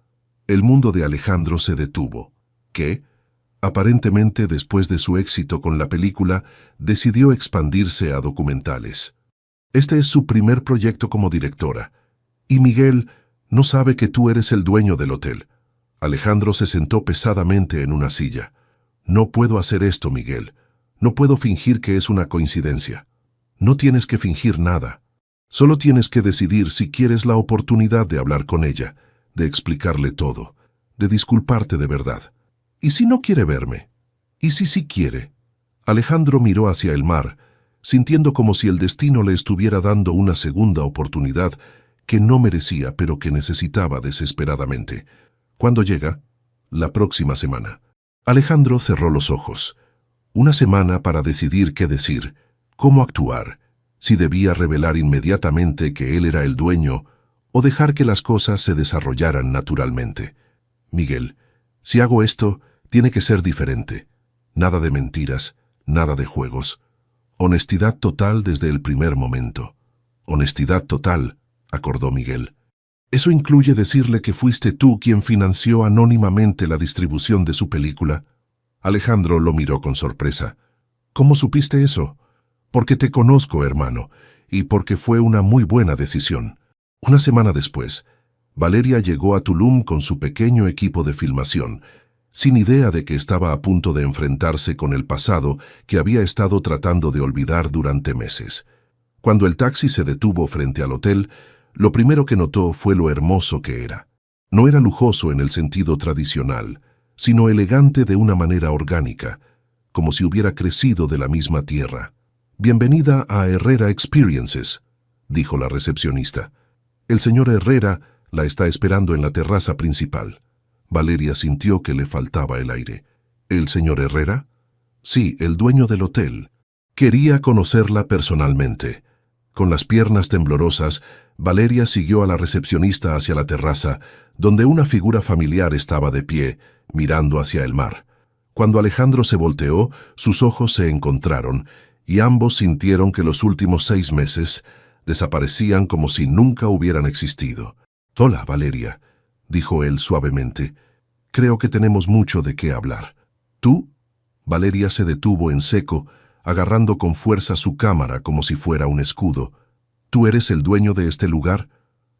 El mundo de Alejandro se detuvo. ¿Qué? Aparentemente, después de su éxito con la película, decidió expandirse a documentales. Este es su primer proyecto como directora. Y Miguel no sabe que tú eres el dueño del hotel. Alejandro se sentó pesadamente en una silla. «No puedo hacer esto, Miguel. No puedo fingir que es una coincidencia». «No tienes que fingir nada. Solo tienes que decidir si quieres la oportunidad de hablar con ella, de explicarle todo, de disculparte de verdad. ¿Y si no quiere verme? ¿Y si sí quiere?». Alejandro miró hacia el mar, sintiendo como si el destino le estuviera dando una segunda oportunidad que no merecía, pero que necesitaba desesperadamente. «¿Cuándo llega?». «La próxima semana». Alejandro cerró los ojos. Una semana para decidir qué decir, cómo actuar, si debía revelar inmediatamente que él era el dueño o dejar que las cosas se desarrollaran naturalmente. «Miguel, si hago esto, tiene que ser diferente. Nada de mentiras, nada de juegos. Honestidad total desde el primer momento». «Honestidad total», acordó Miguel. «¿Eso incluye decirle que fuiste tú quien financió anónimamente la distribución de su película?». Alejandro lo miró con sorpresa. «¿Cómo supiste eso?». «Porque te conozco, hermano, y porque fue una muy buena decisión». Una semana después, Valeria llegó a Tulum con su pequeño equipo de filmación, sin idea de que estaba a punto de enfrentarse con el pasado que había estado tratando de olvidar durante meses. Cuando el taxi se detuvo frente al hotel, lo primero que notó fue lo hermoso que era. No era lujoso en el sentido tradicional, sino elegante de una manera orgánica, como si hubiera crecido de la misma tierra. «Bienvenida a Herrera Experiences», dijo la recepcionista. «El señor Herrera la está esperando en la terraza principal». Valeria sintió que le faltaba el aire. «¿El señor Herrera?». «Sí, el dueño del hotel. Quería conocerla personalmente». Con las piernas temblorosas, Valeria siguió a la recepcionista hacia la terraza, donde una figura familiar estaba de pie, mirando hacia el mar. Cuando Alejandro se volteó, sus ojos se encontraron, y ambos sintieron que los últimos 6 meses desaparecían como si nunca hubieran existido. «Hola, Valeria», dijo él suavemente. «Creo que tenemos mucho de qué hablar». «¿Tú?». Valeria se detuvo en seco, agarrando con fuerza su cámara como si fuera un escudo. «¿Tú eres el dueño de este lugar?».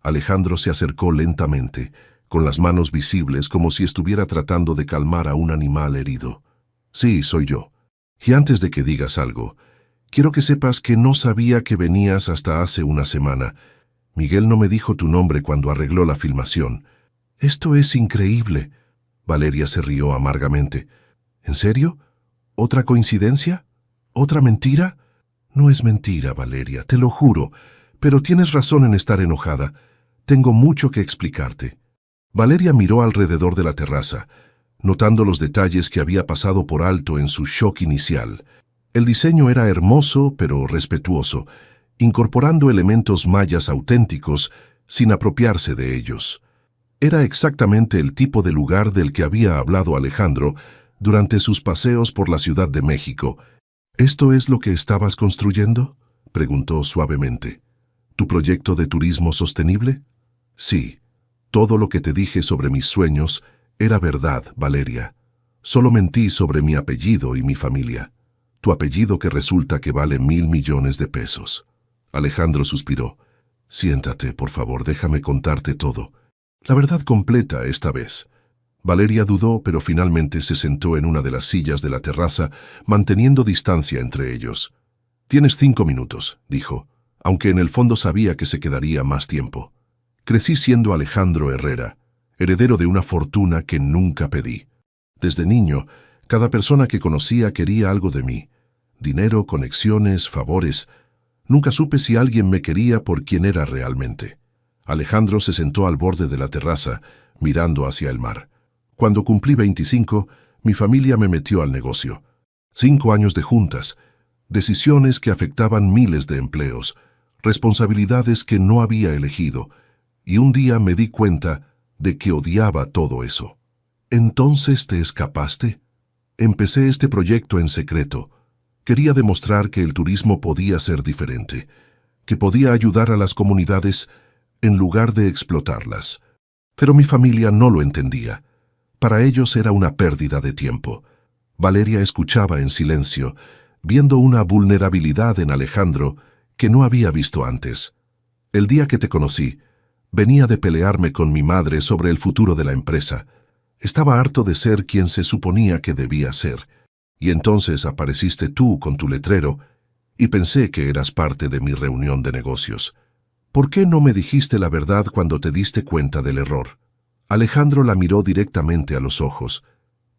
Alejandro se acercó lentamente, con las manos visibles como si estuviera tratando de calmar a un animal herido. «Sí, soy yo. Y antes de que digas algo, Quiero que sepas que no sabía que venías hasta hace una semana. Miguel no me dijo tu nombre cuando arregló la filmación. Esto es increíble. Valeria se rió amargamente. ¿En serio? ¿Otra coincidencia? ¿Otra mentira? No es mentira, Valeria, te lo juro, pero tienes razón en estar enojada. Tengo mucho que explicarte. Valeria miró alrededor de la terraza, notando los detalles que había pasado por alto en su shock inicial. El diseño era hermoso, pero respetuoso, incorporando elementos mayas auténticos sin apropiarse de ellos. Era exactamente el tipo de lugar del que había hablado Alejandro durante sus paseos por la Ciudad de México. ¿Esto es lo que estabas construyendo?, preguntó suavemente. ¿Tu proyecto de turismo sostenible? Sí. Todo lo que te dije sobre mis sueños era verdad, Valeria. Solo mentí sobre mi apellido y mi familia. Tu apellido que resulta que vale 1.000 millones de pesos. Alejandro suspiró. Siéntate, por favor, déjame contarte todo. La verdad completa esta vez. Valeria dudó, pero finalmente se sentó en una de las sillas de la terraza, manteniendo distancia entre ellos. Tienes 5 minutos, dijo, aunque en el fondo sabía que se quedaría más tiempo. Crecí siendo Alejandro Herrera, heredero de una fortuna que nunca pedí. Desde niño, cada persona que conocía quería algo de mí. Dinero, conexiones, favores. Nunca supe si alguien me quería por quien era realmente. Alejandro se sentó al borde de la terraza, mirando hacia el mar. Cuando cumplí 25, mi familia me metió al negocio. 5 años de juntas, decisiones que afectaban miles de empleos, responsabilidades que no había elegido, y un día me di cuenta de que odiaba todo eso. ¿Entonces te escapaste? Empecé este proyecto en secreto. Quería demostrar que el turismo podía ser diferente, que podía ayudar a las comunidades en lugar de explotarlas. Pero mi familia no lo entendía. Para ellos era una pérdida de tiempo. Valeria escuchaba en silencio, viendo una vulnerabilidad en Alejandro que no había visto antes. El día que te conocí, venía de pelearme con mi madre sobre el futuro de la empresa. Estaba harto de ser quien se suponía que debía ser. Y entonces apareciste tú con tu letrero y pensé que eras parte de mi reunión de negocios. ¿Por qué no me dijiste la verdad cuando te diste cuenta del error? Alejandro la miró directamente a los ojos,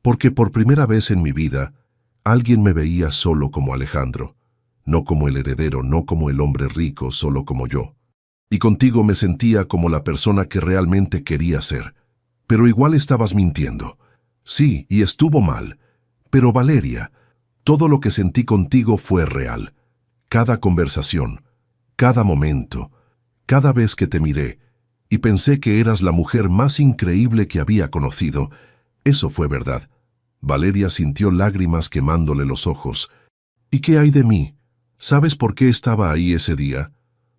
porque por primera vez en mi vida, alguien me veía solo como Alejandro, no como el heredero, no como el hombre rico, solo como yo. Y contigo me sentía como la persona que realmente quería ser. Pero igual estabas mintiendo. Sí, y estuvo mal. Pero Valeria, todo lo que sentí contigo fue real. Cada conversación, cada momento, cada vez que te miré, y pensé que eras la mujer más increíble que había conocido, eso fue verdad. Valeria sintió lágrimas quemándole los ojos. ¿Y qué hay de mí? ¿Sabes por qué estaba ahí ese día?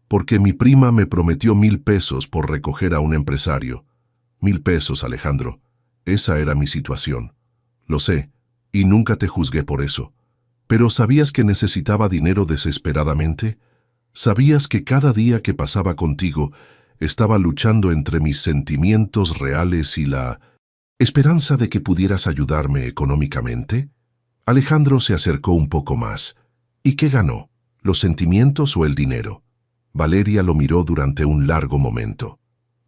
Porque mi prima me prometió 1.000 pesos por recoger a un empresario. 1.000 pesos, Alejandro. Esa era mi situación. Lo sé, y nunca te juzgué por eso. Pero ¿sabías que necesitaba dinero desesperadamente? ¿Sabías que cada día que pasaba contigo estaba luchando entre mis sentimientos reales y la esperanza de que pudieras ayudarme económicamente? Alejandro se acercó un poco más. ¿Y qué ganó? ¿Los sentimientos o el dinero? Valeria lo miró durante un largo momento.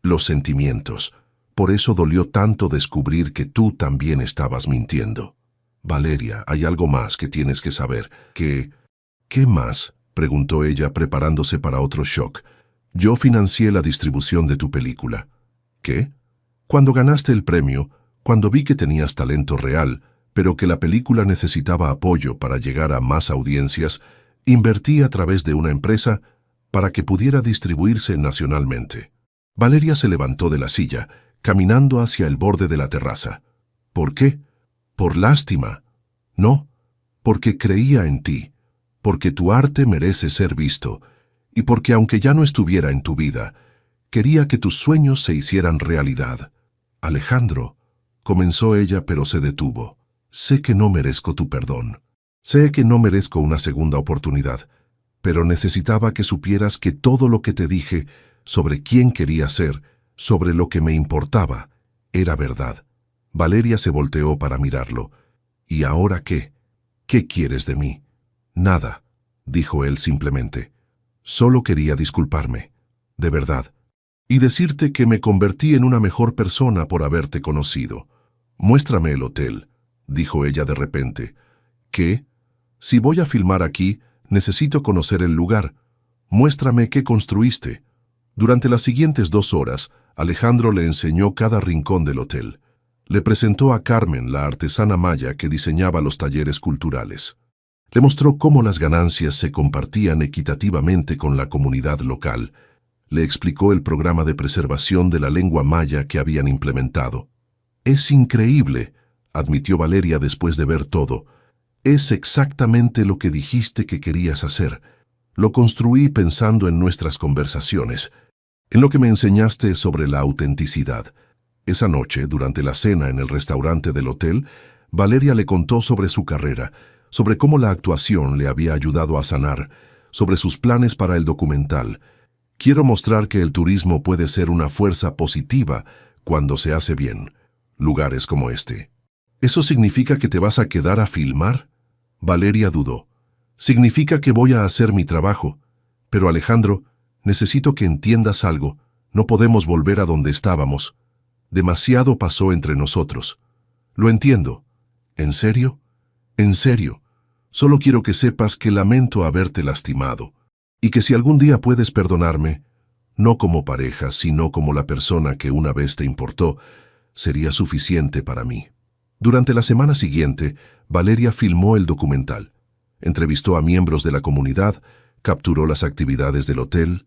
Los sentimientos. Por eso dolió tanto descubrir que tú también estabas mintiendo. Valeria, hay algo más que tienes que saber. ¿Qué más?, preguntó ella preparándose para otro shock. Yo financié la distribución de tu película. ¿Qué? Cuando ganaste el premio, cuando vi que tenías talento real, pero que la película necesitaba apoyo para llegar a más audiencias, invertí a través de una empresa para que pudiera distribuirse nacionalmente. Valeria se levantó de la silla, caminando hacia el borde de la terraza. ¿Por qué? ¿Por lástima? No, porque creía en ti, porque tu arte merece ser visto, y porque aunque ya no estuviera en tu vida, quería que tus sueños se hicieran realidad. Alejandro, comenzó ella, pero se detuvo. Sé que no merezco tu perdón. Sé que no merezco una segunda oportunidad, pero necesitaba que supieras que todo lo que te dije sobre quién quería ser, sobre lo que me importaba, era verdad. Valeria se volteó para mirarlo. ¿Y ahora qué? ¿Qué quieres de mí? Nada. dijo él simplemente. Solo quería disculparme, de verdad, y decirte que me convertí en una mejor persona por haberte conocido. Muéstrame el hotel, dijo ella de repente. ¿Qué? Si voy a filmar aquí, necesito conocer el lugar. Muéstrame qué construiste. Durante las siguientes 2 horas, Alejandro le enseñó cada rincón del hotel. Le presentó a Carmen, la artesana maya que diseñaba los talleres culturales. Le mostró cómo las ganancias se compartían equitativamente con la comunidad local. Le explicó el programa de preservación de la lengua maya que habían implementado. «Es increíble», admitió Valeria después de ver todo. «Es exactamente lo que dijiste que querías hacer. Lo construí pensando en nuestras conversaciones, en lo que me enseñaste sobre la autenticidad». Esa noche, durante la cena en el restaurante del hotel, Valeria le contó sobre su carrera, sobre cómo la actuación le había ayudado a sanar, sobre sus planes para el documental. «Quiero mostrar que el turismo puede ser una fuerza positiva cuando se hace bien. Lugares como este». «¿Eso significa que te vas a quedar a filmar?» Valeria dudó. «Significa que voy a hacer mi trabajo. Pero Alejandro, necesito que entiendas algo. No podemos volver a donde estábamos. Demasiado pasó entre nosotros». «Lo entiendo». «¿En serio?» «En serio. Solo quiero que sepas que lamento haberte lastimado. Y que si algún día puedes perdonarme, no como pareja, sino como la persona que una vez te importó, sería suficiente para mí». Durante la semana siguiente, Valeria filmó el documental. Entrevistó a miembros de la comunidad, capturó las actividades del hotel,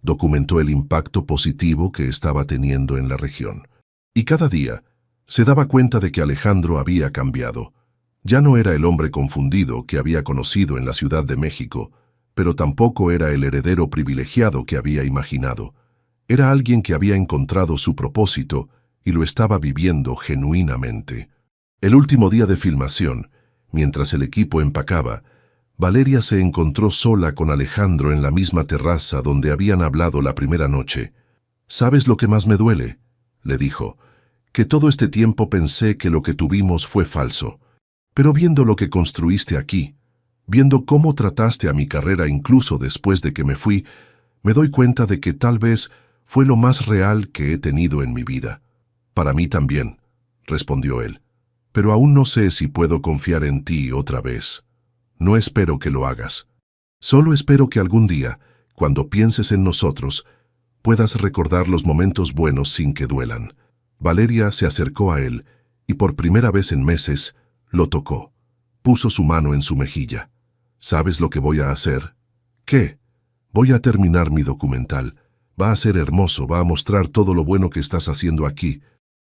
documentó el impacto positivo que estaba teniendo en la región. Y cada día se daba cuenta de que Alejandro había cambiado. Ya no era el hombre confundido que había conocido en la Ciudad de México, pero tampoco era el heredero privilegiado que había imaginado. Era alguien que había encontrado su propósito y lo estaba viviendo genuinamente. El último día de filmación, mientras el equipo empacaba, Valeria se encontró sola con Alejandro en la misma terraza donde habían hablado la primera noche. «¿Sabes lo que más me duele?», le dijo. «Que todo este tiempo pensé que lo que tuvimos fue falso. Pero viendo lo que construiste aquí, viendo cómo trataste a mi carrera incluso después de que me fui, me doy cuenta de que tal vez fue lo más real que he tenido en mi vida». «Para mí también», respondió él. «Pero aún no sé si puedo confiar en ti otra vez. No espero que lo hagas. Solo espero que algún día, cuando pienses en nosotros, puedas recordar los momentos buenos sin que duelan». Valeria se acercó a él y por primera vez en meses lo tocó. Puso su mano en su mejilla. «¿Sabes lo que voy a hacer?» «¿Qué?» «Voy a terminar mi documental. Va a ser hermoso, va a mostrar todo lo bueno que estás haciendo aquí.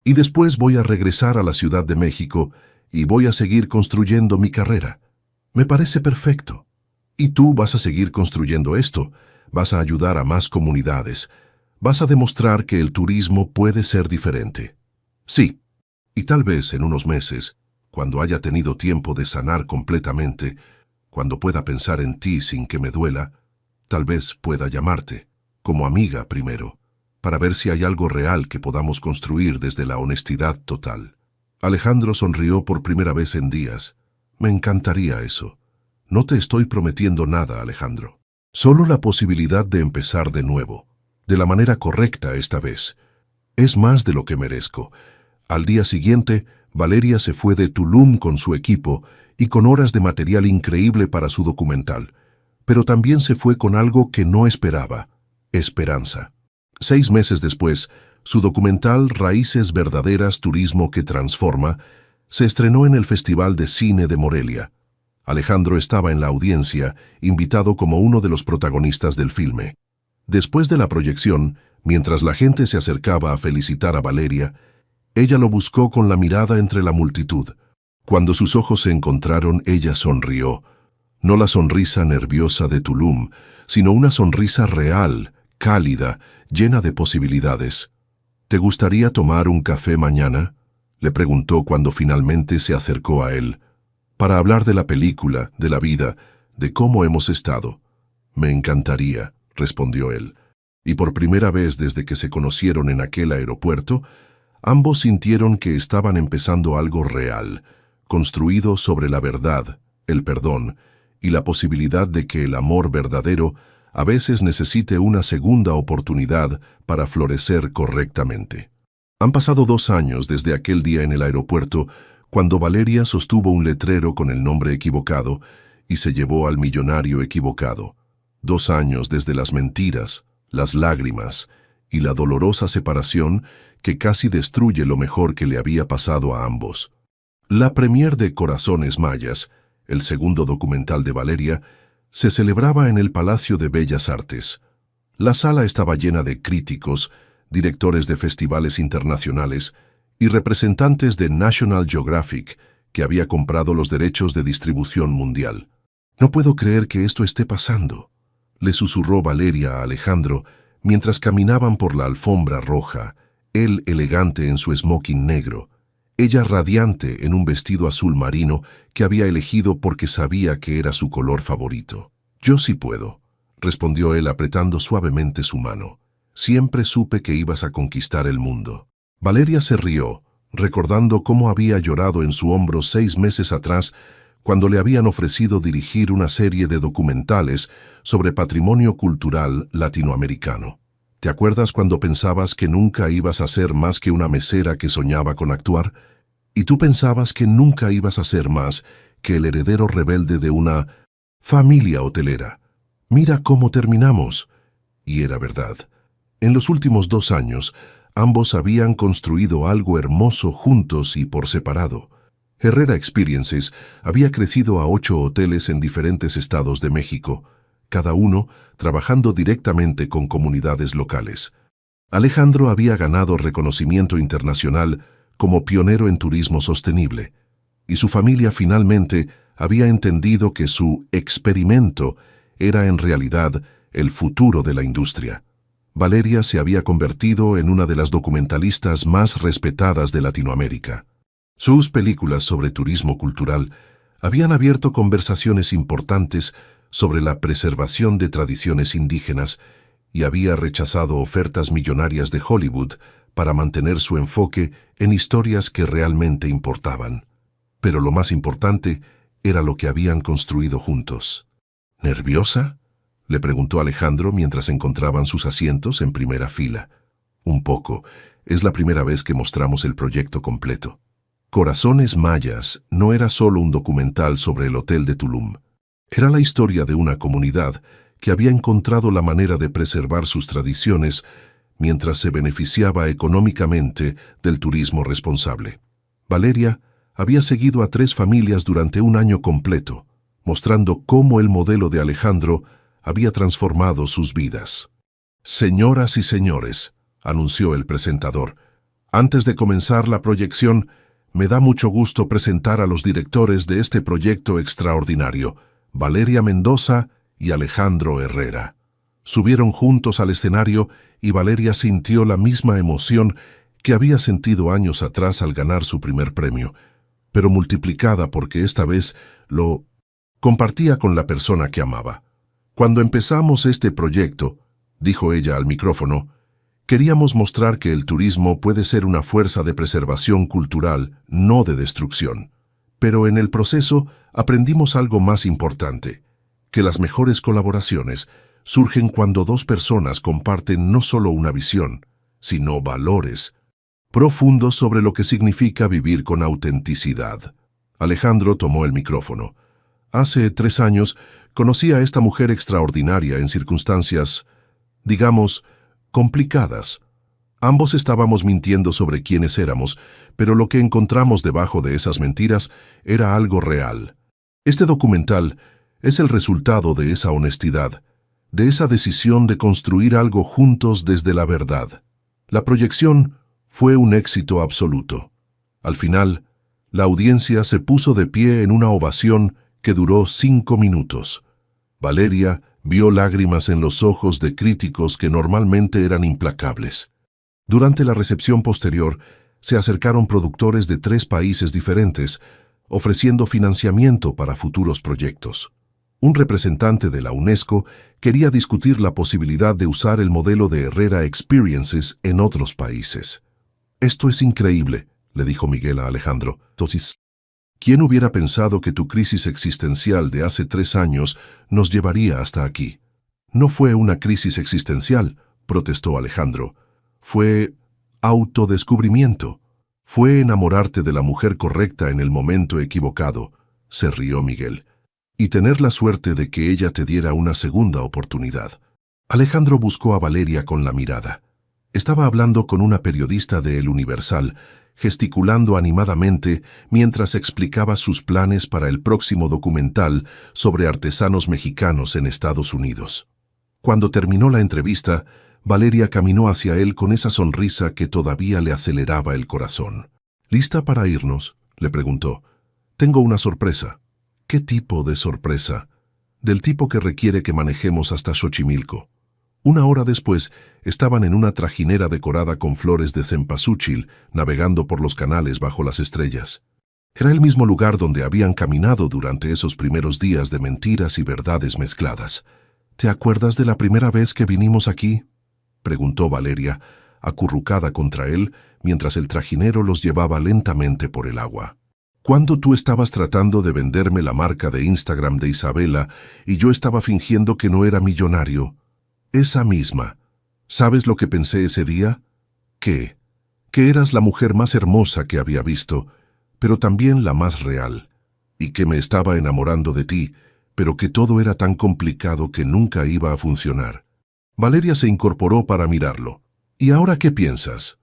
Y después voy a regresar a la Ciudad de México y voy a seguir construyendo mi carrera. Me parece perfecto. Y tú vas a seguir construyendo esto. Vas a ayudar a más comunidades. Vas a demostrar que el turismo puede ser diferente». «Sí. Y tal vez en unos meses, cuando haya tenido tiempo de sanar completamente, cuando pueda pensar en ti sin que me duela, tal vez pueda llamarte, como amiga primero, para ver si hay algo real que podamos construir desde la honestidad total». Alejandro sonrió por primera vez en días. «Me encantaría eso. No te estoy prometiendo nada, Alejandro. Solo la posibilidad de empezar de nuevo, de la manera correcta esta vez. Es más de lo que merezco». Al día siguiente, Valeria se fue de Tulum con su equipo y con horas de material increíble para su documental. Pero también se fue con algo que no esperaba: esperanza. 6 meses después, su documental Raíces Verdaderas, Turismo que Transforma se estrenó en el Festival de Cine de Morelia. Alejandro estaba en la audiencia, invitado como uno de los protagonistas del filme. Después de la proyección, mientras la gente se acercaba a felicitar a Valeria, ella lo buscó con la mirada entre la multitud. Cuando sus ojos se encontraron, ella sonrió. No la sonrisa nerviosa de Tulum, sino una sonrisa real, cálida, llena de posibilidades. «¿Te gustaría tomar un café mañana?», le preguntó cuando finalmente se acercó a él. «Para hablar de la película, de la vida, de cómo hemos estado». «Me encantaría», respondió él. Y por primera vez desde que se conocieron en aquel aeropuerto, ambos sintieron que estaban empezando algo real, construido sobre la verdad, el perdón y la posibilidad de que el amor verdadero a veces necesite una segunda oportunidad para florecer correctamente. Han pasado 2 años desde aquel día en el aeropuerto, cuando Valeria sostuvo un letrero con el nombre equivocado y se llevó al millonario equivocado. 2 años desde las mentiras, las lágrimas y la dolorosa separación que casi destruye lo mejor que le había pasado a ambos. La premier de Corazones Mayas, el segundo documental de Valeria, se celebraba en el Palacio de Bellas Artes. La sala estaba llena de críticos, directores de festivales internacionales y representantes de National Geographic, que había comprado los derechos de distribución mundial. «No puedo creer que esto esté pasando», le susurró Valeria a Alejandro mientras caminaban por la alfombra roja, él elegante en su smoking negro, ella radiante en un vestido azul marino que había elegido porque sabía que era su color favorito. «Yo sí puedo», respondió él apretando suavemente su mano. «Siempre supe que ibas a conquistar el mundo». Valeria se rió, recordando cómo había llorado en su hombro 6 meses atrás cuando le habían ofrecido dirigir una serie de documentales sobre patrimonio cultural latinoamericano. ¿Te acuerdas cuando pensabas que nunca ibas a ser más que una mesera que soñaba con actuar? Y tú pensabas que nunca ibas a ser más que el heredero rebelde de una familia hotelera. Mira cómo terminamos. Y era verdad. En los últimos 2 años, ambos habían construido algo hermoso juntos y por separado. Herrera Experiences había crecido a 8 hoteles en diferentes estados de México, cada uno trabajando directamente con comunidades locales. Alejandro había ganado reconocimiento internacional como pionero en turismo sostenible, y su familia finalmente había entendido que su experimento era en realidad el futuro de la industria. Valeria se había convertido en una de las documentalistas más respetadas de Latinoamérica. Sus películas sobre turismo cultural habían abierto conversaciones importantes sobre la preservación de tradiciones indígenas y había rechazado ofertas millonarias de Hollywood para mantener su enfoque en historias que realmente importaban. Pero lo más importante era lo que habían construido juntos. ¿Nerviosa?, le preguntó Alejandro mientras encontraban sus asientos en primera fila. Un poco. Es la primera vez que mostramos el proyecto completo. Corazones Mayas no era solo un documental sobre el Hotel de Tulum. Era la historia de una comunidad que había encontrado la manera de preservar sus tradiciones mientras se beneficiaba económicamente del turismo responsable. Valeria había seguido a 3 familias durante un año completo, mostrando cómo el modelo de Alejandro había transformado sus vidas. «Señoras y señores», anunció el presentador, «antes de comenzar la proyección, me da mucho gusto presentar a los directores de este proyecto extraordinario, Valeria Mendoza y Alejandro Herrera». Subieron juntos al escenario y Valeria sintió la misma emoción que había sentido años atrás al ganar su primer premio, pero multiplicada porque esta vez lo compartía con la persona que amaba. «Cuando empezamos este proyecto», dijo ella al micrófono, «queríamos mostrar que el turismo puede ser una fuerza de preservación cultural, no de destrucción. Pero en el proceso aprendimos algo más importante, que las mejores colaboraciones surgen cuando 2 personas comparten no solo una visión, sino valores profundos sobre lo que significa vivir con autenticidad». Alejandro tomó el micrófono. «Hace 3 años conocí a esta mujer extraordinaria en circunstancias, digamos, complicadas. Ambos estábamos mintiendo sobre quiénes éramos, pero lo que encontramos debajo de esas mentiras era algo real. Este documental es el resultado de esa honestidad, de esa decisión de construir algo juntos desde la verdad. La proyección fue un éxito absoluto. Al final, la audiencia se puso de pie en una ovación que duró 5 minutos. Valeria vio lágrimas en los ojos de críticos que normalmente eran implacables. Durante la recepción posterior, se acercaron productores de 3 países diferentes, ofreciendo financiamiento para futuros proyectos. Un representante de la UNESCO quería discutir la posibilidad de usar el modelo de Herrera Experiences en otros países. «Esto es increíble», le dijo Miguel a Alejandro. «Entonces, ¿Quién hubiera pensado que tu crisis existencial de hace 3 años nos llevaría hasta aquí? No fue una crisis existencial, protestó Alejandro. Fue autodescubrimiento. Fue enamorarte de la mujer correcta en el momento equivocado, se rió Miguel, y tener la suerte de que ella te diera una segunda oportunidad. Alejandro buscó a Valeria con la mirada. Estaba hablando con una periodista de El Universal, gesticulando animadamente mientras explicaba sus planes para el próximo documental sobre artesanos mexicanos en Estados Unidos. Cuando terminó la entrevista, Valeria caminó hacia él con esa sonrisa que todavía le aceleraba el corazón. ¿Lista para irnos?, le preguntó. Tengo una sorpresa. ¿Qué tipo de sorpresa? Del tipo que requiere que manejemos hasta Xochimilco. 1 hora después, estaban en una trajinera decorada con flores de cempasúchil, navegando por los canales bajo las estrellas. Era el mismo lugar donde habían caminado durante esos primeros días de mentiras y verdades mezcladas. ¿Te acuerdas de la primera vez que vinimos aquí?, preguntó Valeria, acurrucada contra él, mientras el trajinero los llevaba lentamente por el agua. ¿Cuándo tú estabas tratando de venderme la marca de Instagram de Isabela y yo estaba fingiendo que no era millonario? Esa misma. ¿Sabes lo que pensé ese día? ¿Qué? Que eras la mujer más hermosa que había visto, pero también la más real, y que me estaba enamorando de ti, pero que todo era tan complicado que nunca iba a funcionar. Valeria se incorporó para mirarlo. ¿Y ahora qué piensas?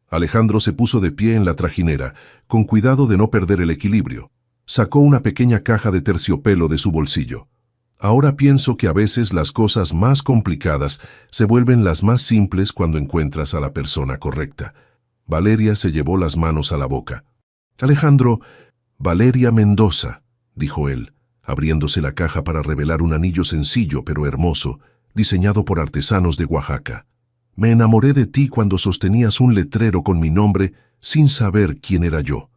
Alejandro se puso de pie en la trajinera, con cuidado de no perder el equilibrio. Sacó una pequeña caja de terciopelo de su bolsillo. Ahora pienso que a veces las cosas más complicadas se vuelven las más simples cuando encuentras a la persona correcta. Valeria se llevó las manos a la boca. Alejandro, Valeria Mendoza, dijo él, abriéndose la caja para revelar un anillo sencillo pero hermoso, diseñado por artesanos de Oaxaca. Me enamoré de ti cuando sostenías un letrero con mi nombre sin saber quién era yo.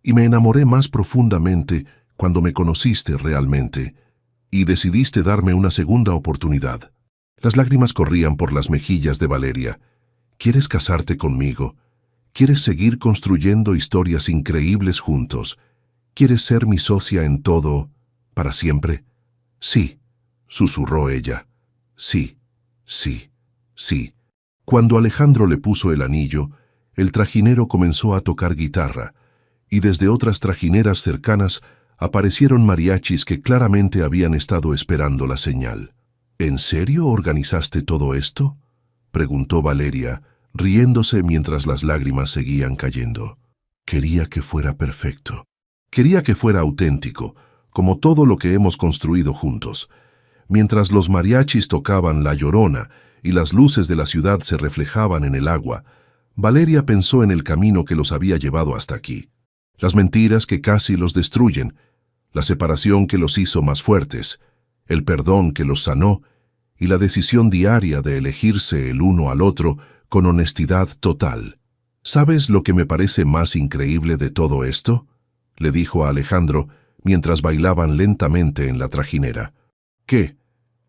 Y me enamoré más profundamente cuando me conociste realmente y decidiste darme una segunda oportunidad. Las lágrimas corrían por las mejillas de Valeria. ¿Quieres casarte conmigo? ¿Quieres seguir construyendo historias increíbles juntos? ¿Quieres ser mi socia en todo, para siempre? Sí, susurró ella. Sí, sí, sí. Cuando Alejandro le puso el anillo, el trajinero comenzó a tocar guitarra, y desde otras trajineras cercanas aparecieron mariachis que claramente habían estado esperando la señal. ¿En serio organizaste todo esto?, preguntó Valeria, riéndose mientras las lágrimas seguían cayendo. Quería que fuera perfecto. Quería que fuera auténtico, como todo lo que hemos construido juntos. Mientras los mariachis tocaban La Llorona y las luces de la ciudad se reflejaban en el agua, Valeria pensó en el camino que los había llevado hasta aquí. Las mentiras que casi los destruyen, la separación que los hizo más fuertes, el perdón que los sanó y la decisión diaria de elegirse el uno al otro con honestidad total. ¿Sabes lo que me parece más increíble de todo esto?, le dijo a Alejandro mientras bailaban lentamente en la trajinera. ¿Qué?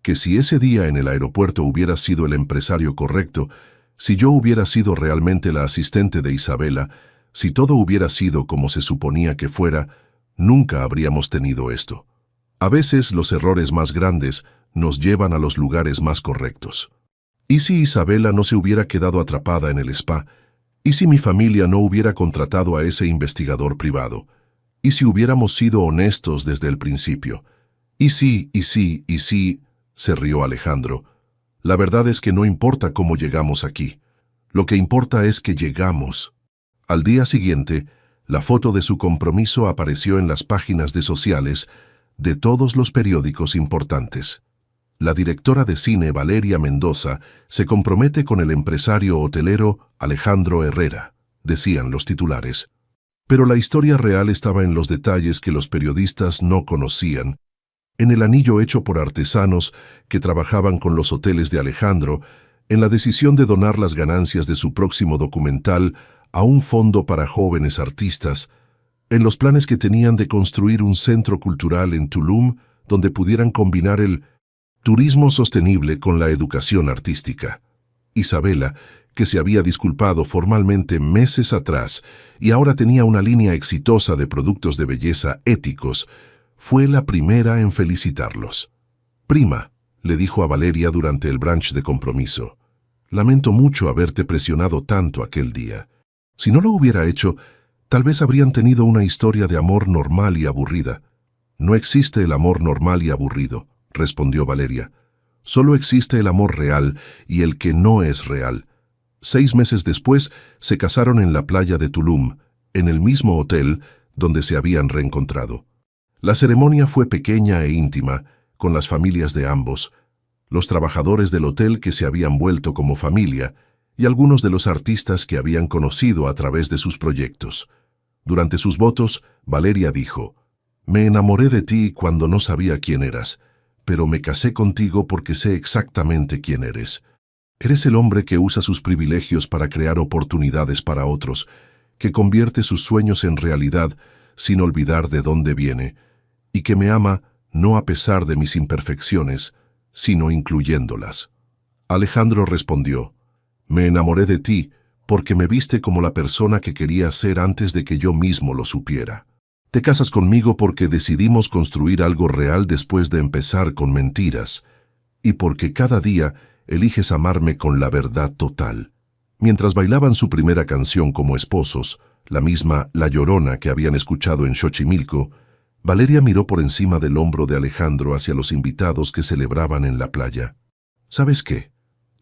Que si ese día en el aeropuerto hubiera sido el empresario correcto, si yo hubiera sido realmente la asistente de Isabela, si todo hubiera sido como se suponía que fuera, nunca habríamos tenido esto. A veces los errores más grandes nos llevan a los lugares más correctos. ¿Y si Isabela no se hubiera quedado atrapada en el spa? ¿Y si mi familia no hubiera contratado a ese investigador privado? ¿Y si hubiéramos sido honestos desde el principio? ¿Y sí, se rió Alejandro. La verdad es que no importa cómo llegamos aquí. Lo que importa es que llegamos. Al día siguiente, la foto de su compromiso apareció en las páginas de sociales de todos los periódicos importantes. La directora de cine Valeria Mendoza se compromete con el empresario hotelero Alejandro Herrera, decían los titulares. Pero la historia real estaba en los detalles que los periodistas no conocían, en el anillo hecho por artesanos que trabajaban con los hoteles de Alejandro, en la decisión de donar las ganancias de su próximo documental a un fondo para jóvenes artistas, en los planes que tenían de construir un centro cultural en Tulum donde pudieran combinar el turismo sostenible con la educación artística. Isabela, que se había disculpado formalmente meses atrás y ahora tenía una línea exitosa de productos de belleza éticos, fue la primera en felicitarlos. «Prima», le dijo a Valeria durante el brunch de compromiso, «lamento mucho haberte presionado tanto aquel día. Si no lo hubiera hecho, tal vez habrían tenido una historia de amor normal y aburrida». «No existe el amor normal y aburrido», respondió Valeria. «Solo existe el amor real y el que no es real». 6 meses después se casaron en la playa de Tulum, en el mismo hotel donde se habían reencontrado. La ceremonia fue pequeña e íntima, con las familias de ambos, los trabajadores del hotel que se habían vuelto como familia y algunos de los artistas que habían conocido a través de sus proyectos. Durante sus votos, Valeria dijo: «Me enamoré de ti cuando no sabía quién eras, pero me casé contigo porque sé exactamente quién eres. Eres el hombre que usa sus privilegios para crear oportunidades para otros, que convierte sus sueños en realidad sin olvidar de dónde viene, y que me ama no a pesar de mis imperfecciones, sino incluyéndolas». Alejandro respondió: «Me enamoré de ti porque me viste como la persona que quería ser antes de que yo mismo lo supiera. Te casas conmigo porque decidimos construir algo real después de empezar con mentiras, y porque cada día eliges amarme con la verdad total». Mientras bailaban su primera canción como esposos, la misma La Llorona que habían escuchado en Xochimilco, Valeria miró por encima del hombro de Alejandro hacia los invitados que celebraban en la playa. «¿Sabes qué?»,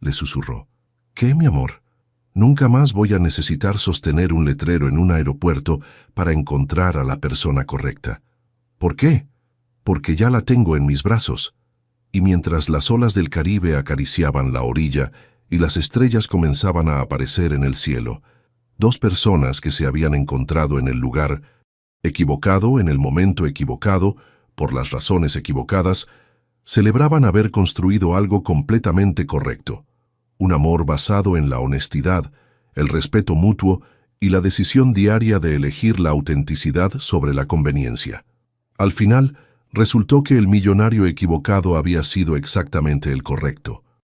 le susurró. «¿Qué, mi amor? Nunca más voy a necesitar sostener un letrero en un aeropuerto para encontrar a la persona correcta». «¿Por qué?». «Porque ya la tengo en mis brazos». Y mientras las olas del Caribe acariciaban la orilla y las estrellas comenzaban a aparecer en el cielo, 2 personas que se habían encontrado en el lugar equivocado, en el momento equivocado, por las razones equivocadas, celebraban haber construido algo completamente correcto, un amor basado en la honestidad, el respeto mutuo y la decisión diaria de elegir la autenticidad sobre la conveniencia. Al final, resultó que el millonario equivocado había sido exactamente el correcto.